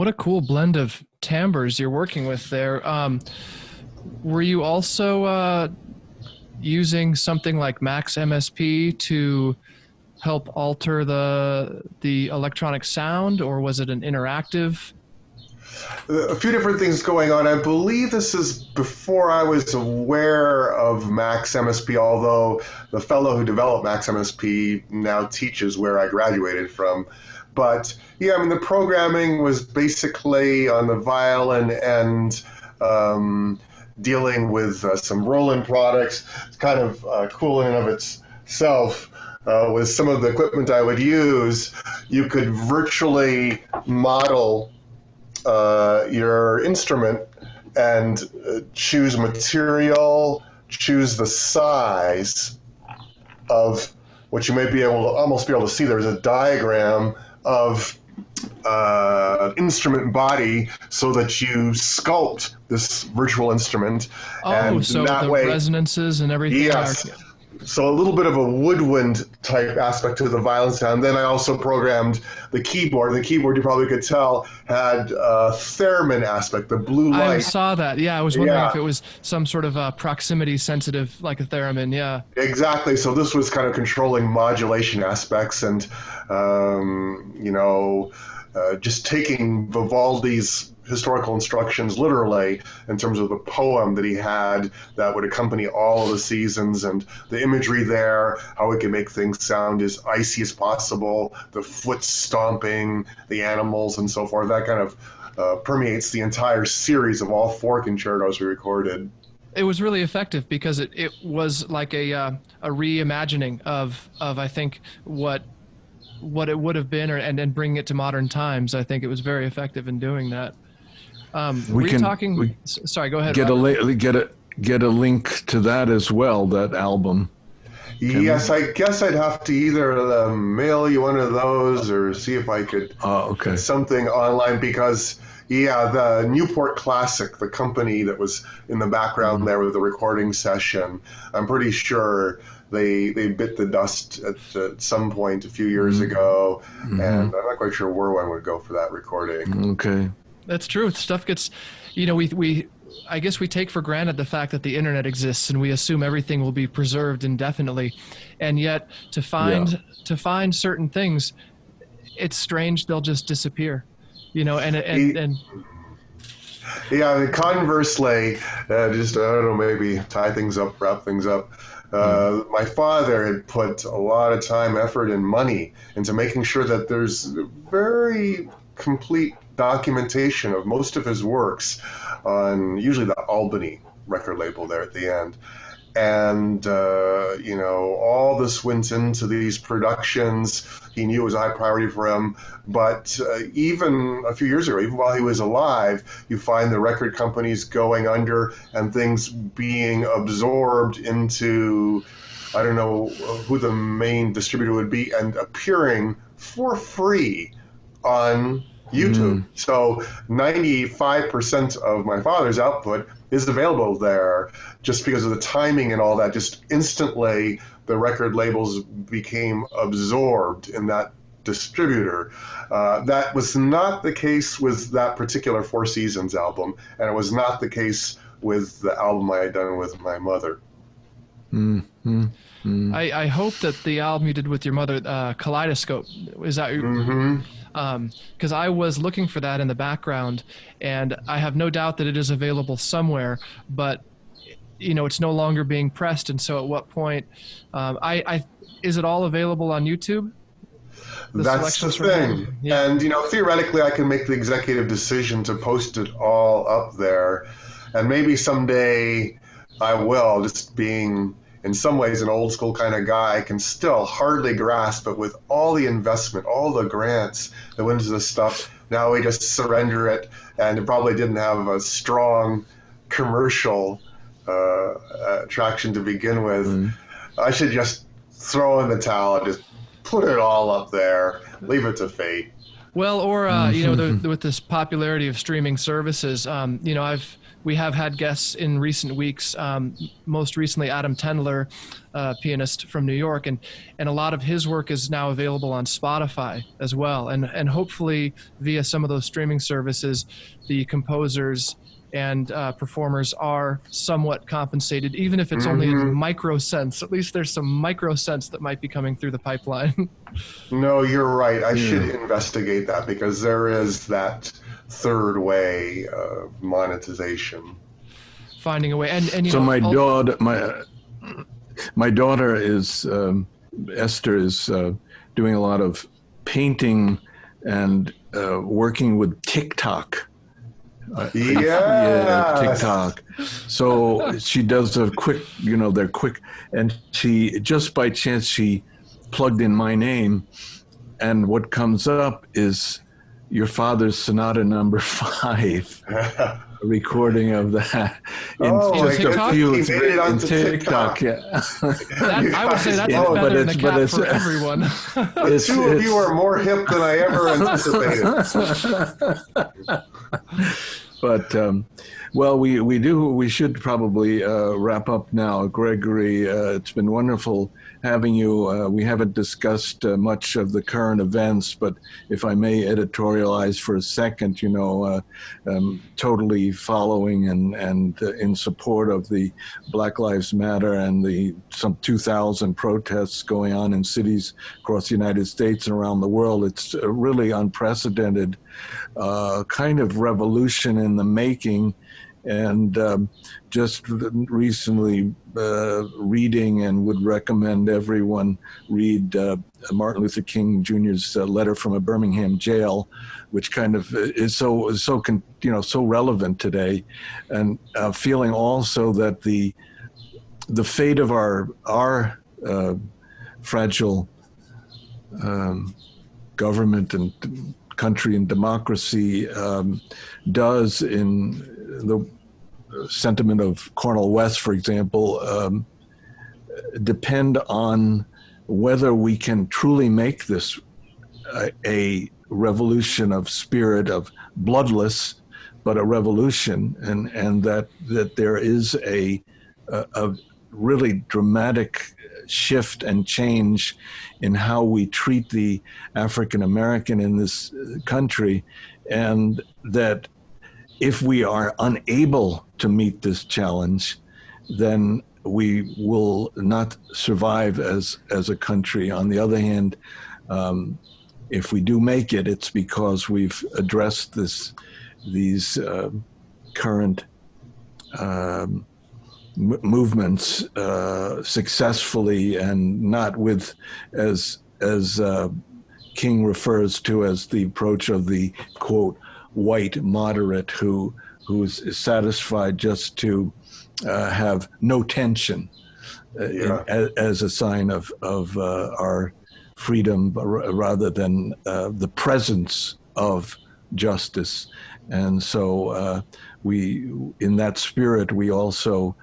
What a cool blend of timbres you're working with there. Were you also using something like Max MSP to help alter the electronic sound, or was it an interactive?
A few different things going on. I believe this is before I was aware of Max MSP, although the fellow who developed Max MSP now teaches where I graduated from. But yeah, I mean, the programming was basically on the violin and dealing with some Roland products. It's kind of cool in and of itself. With some of the equipment I would use, you could virtually model your instrument and choose material, choose the size of what you may be able to almost be able to see. There's a diagram of instrument body so that you sculpt this virtual instrument.
Oh,
and
so
that
the
way,
resonances and everything.
yes. So a little bit of a woodwind type aspect to the violin sound. Then I also programmed the keyboard. The keyboard, you probably could tell, had a theremin aspect, the blue light.
I saw that. Yeah, I was wondering if it was some sort of proximity sensitive, like a theremin. Yeah.
Exactly. So this was kind of controlling modulation aspects and, just taking Vivaldi's historical instructions literally in terms of the poem that he had that would accompany all of the seasons and the imagery there, how we can make things sound as icy as possible, the foot stomping, the animals and so forth. That kind of permeates the entire series of all 4 concertos we recorded.
It was really effective because it was like a reimagining of I think what it would have been, and then bringing it to modern times. I think it was very effective in doing that. Sorry, go ahead.
Get a link to that as well, that album.
Yes, I guess I'd have to either mail you one of those or see if I could get something online, because the Newport Classic, the company that was in the background there with the recording session, I'm pretty sure they bit the dust at some point a few years ago, and I'm not quite sure where one would go for that recording.
Okay.
That's true. Stuff gets, I guess we take for granted the fact that the internet exists, and we assume everything will be preserved indefinitely. And yet to find certain things, it's strange they'll just disappear, and
conversely, just, I don't know, maybe tie things up, wrap things up. My father had put a lot of time, effort, and money into making sure that there's very complete documentation of most of his works on usually the Albany record label there at the end. And, all this went into these productions. He knew it was a high priority for him. But even a few years ago, even while he was alive, you find the record companies going under and things being absorbed into, I don't know who the main distributor would be, and appearing for free on YouTube. So 95% of my father's output is available there, just because of the timing and all that. Just instantly, the record labels became absorbed in that distributor. That was not the case with that particular Four Seasons album, and it was not the case with the album I had done with my mother.
I hope that the album you did with your mother, Kaleidoscope, is that because I was looking for that in the background, and I have no doubt that it is available somewhere, but it's no longer being pressed. And so at what point, is it all available on YouTube?
That's the thing. Yeah. And, theoretically I can make the executive decision to post it all up there, and maybe someday I will, just being in some ways an old school kind of guy. I can still hardly grasp it with all the investment, all the grants that went into this stuff. Now we just surrender it, and it probably didn't have a strong commercial traction to begin with. I should just throw in the towel and just put it all up there, leave it to fate.
Well, or with this popularity of streaming services, I've we have had guests in recent weeks, most recently Adam Tendler, pianist from New York, and a lot of his work is now available on Spotify as well. And hopefully via some of those streaming services, the composers and performers are somewhat compensated, even if it's only in micro cents. At least there's some micro cents that might be coming through the pipeline.
No, you're right. I should investigate that, because there is that third way of monetization.
Finding a way. And you
so
know,
my daughter is, Esther is doing a lot of painting and working with TikTok. TikTok. So she does a quick, they're quick, and she just by chance she plugged in my name, and what comes up is your father's Sonata Number 5, a recording of that in
TikTok?
in TikTok. Yeah.
I would say that's a feather in the cap for everyone.
The two of you are more hip than I ever anticipated.
But well, we should probably wrap up now. Gregory, it's been wonderful having you. We haven't discussed much of the current events, but if I may editorialize for a second, totally following and in support of the Black Lives Matter and some 2,000 protests going on in cities across the United States and around the world. It's a really unprecedented kind of revolution in the making. And just recently reading, and would recommend everyone read Martin Luther King Jr.'s letter from a Birmingham jail, which kind of is so relevant today, and feeling also that the fate of our fragile government and country and democracy does, in the sentiment of Cornel West, for example, depend on whether we can truly make this a revolution of spirit, of bloodless, but a revolution, and that there is a really dramatic shift and change in how we treat the African American in this country, and that if we are unable to meet this challenge, then we will not survive as a country. On the other hand, if we do make it, it's because we've addressed these current movements successfully, and not with, as King refers to as the approach of the, quote, white moderate who's satisfied just to have no tension as a sign of our freedom, rather than the presence of justice. And so in that spirit, we also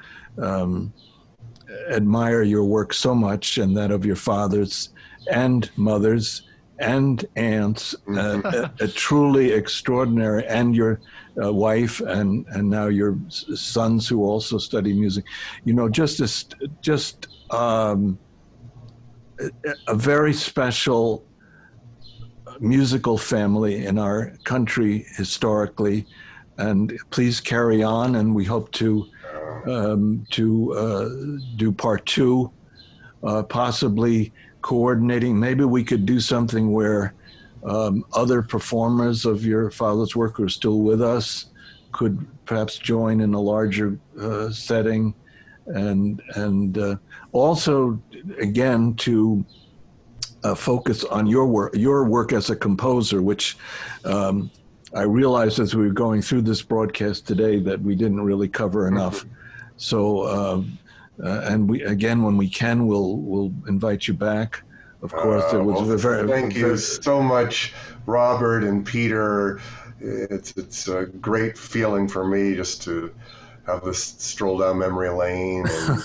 admire your work so much, and that of your fathers and mothers and aunts, a truly extraordinary, and your wife, and now your sons who also study music. Just a very special musical family in our country historically, and please carry on. And we hope to do part 2, possibly coordinating. Maybe we could do something where other performers of your father's work who are still with us could perhaps join in a larger setting, and also again to focus on your work as a composer, which I realized as we were going through this broadcast today that we didn't really cover enough. So and we, again, when we can, we'll invite you back. Of course, it was
thank you so much, Robert and Peter. It's a great feeling for me just to have this stroll down memory lane and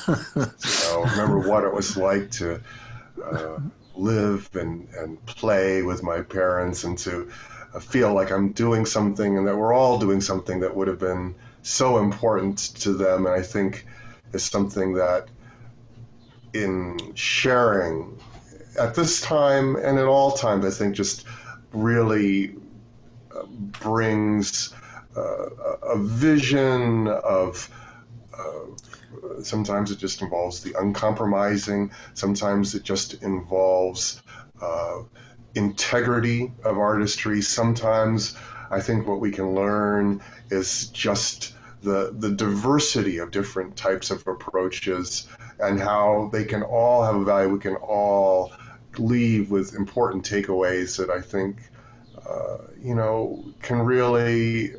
remember what it was like to live and play with my parents, and to feel like I'm doing something, and that we're all doing something that would have been so important to them, and I think is something that in sharing at this time and at all times, I think just really brings a vision of sometimes it just involves the uncompromising, sometimes it just involves integrity of artistry. Sometimes I think what we can learn is just the diversity of different types of approaches and how they can all have a value. We can all leave with important takeaways that I think, can really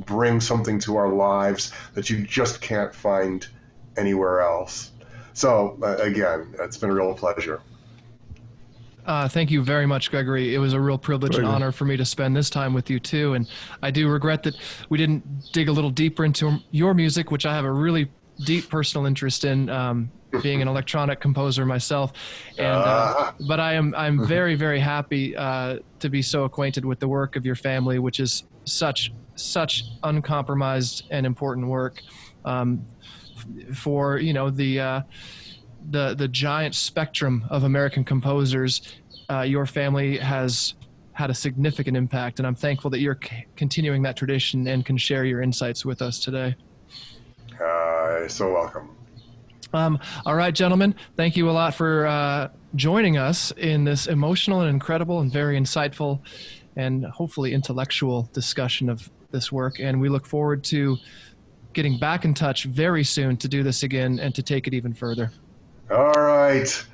bring something to our lives that you just can't find anywhere else. So again, it's been a real pleasure.
Thank you very much, Gregory. It was a real privilege and honor for me to spend this time with you too. And I do regret that we didn't dig a little deeper into your music, which I have a really deep personal interest in, being an electronic composer myself. And but I'm very, very happy to be so acquainted with the work of your family, which is such uncompromised and important work for the giant spectrum of American composers. Your family has had a significant impact, and I'm thankful that you're continuing that tradition and can share your insights with us today.
So welcome.
All right, gentlemen, thank you a lot for joining us in this emotional and incredible and very insightful and hopefully intellectual discussion of this work. And we look forward to getting back in touch very soon to do this again and to take it even further.
All right.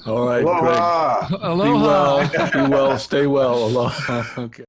All right.
Aloha.
Aloha.
Be well. Stay well. Aloha. Okay.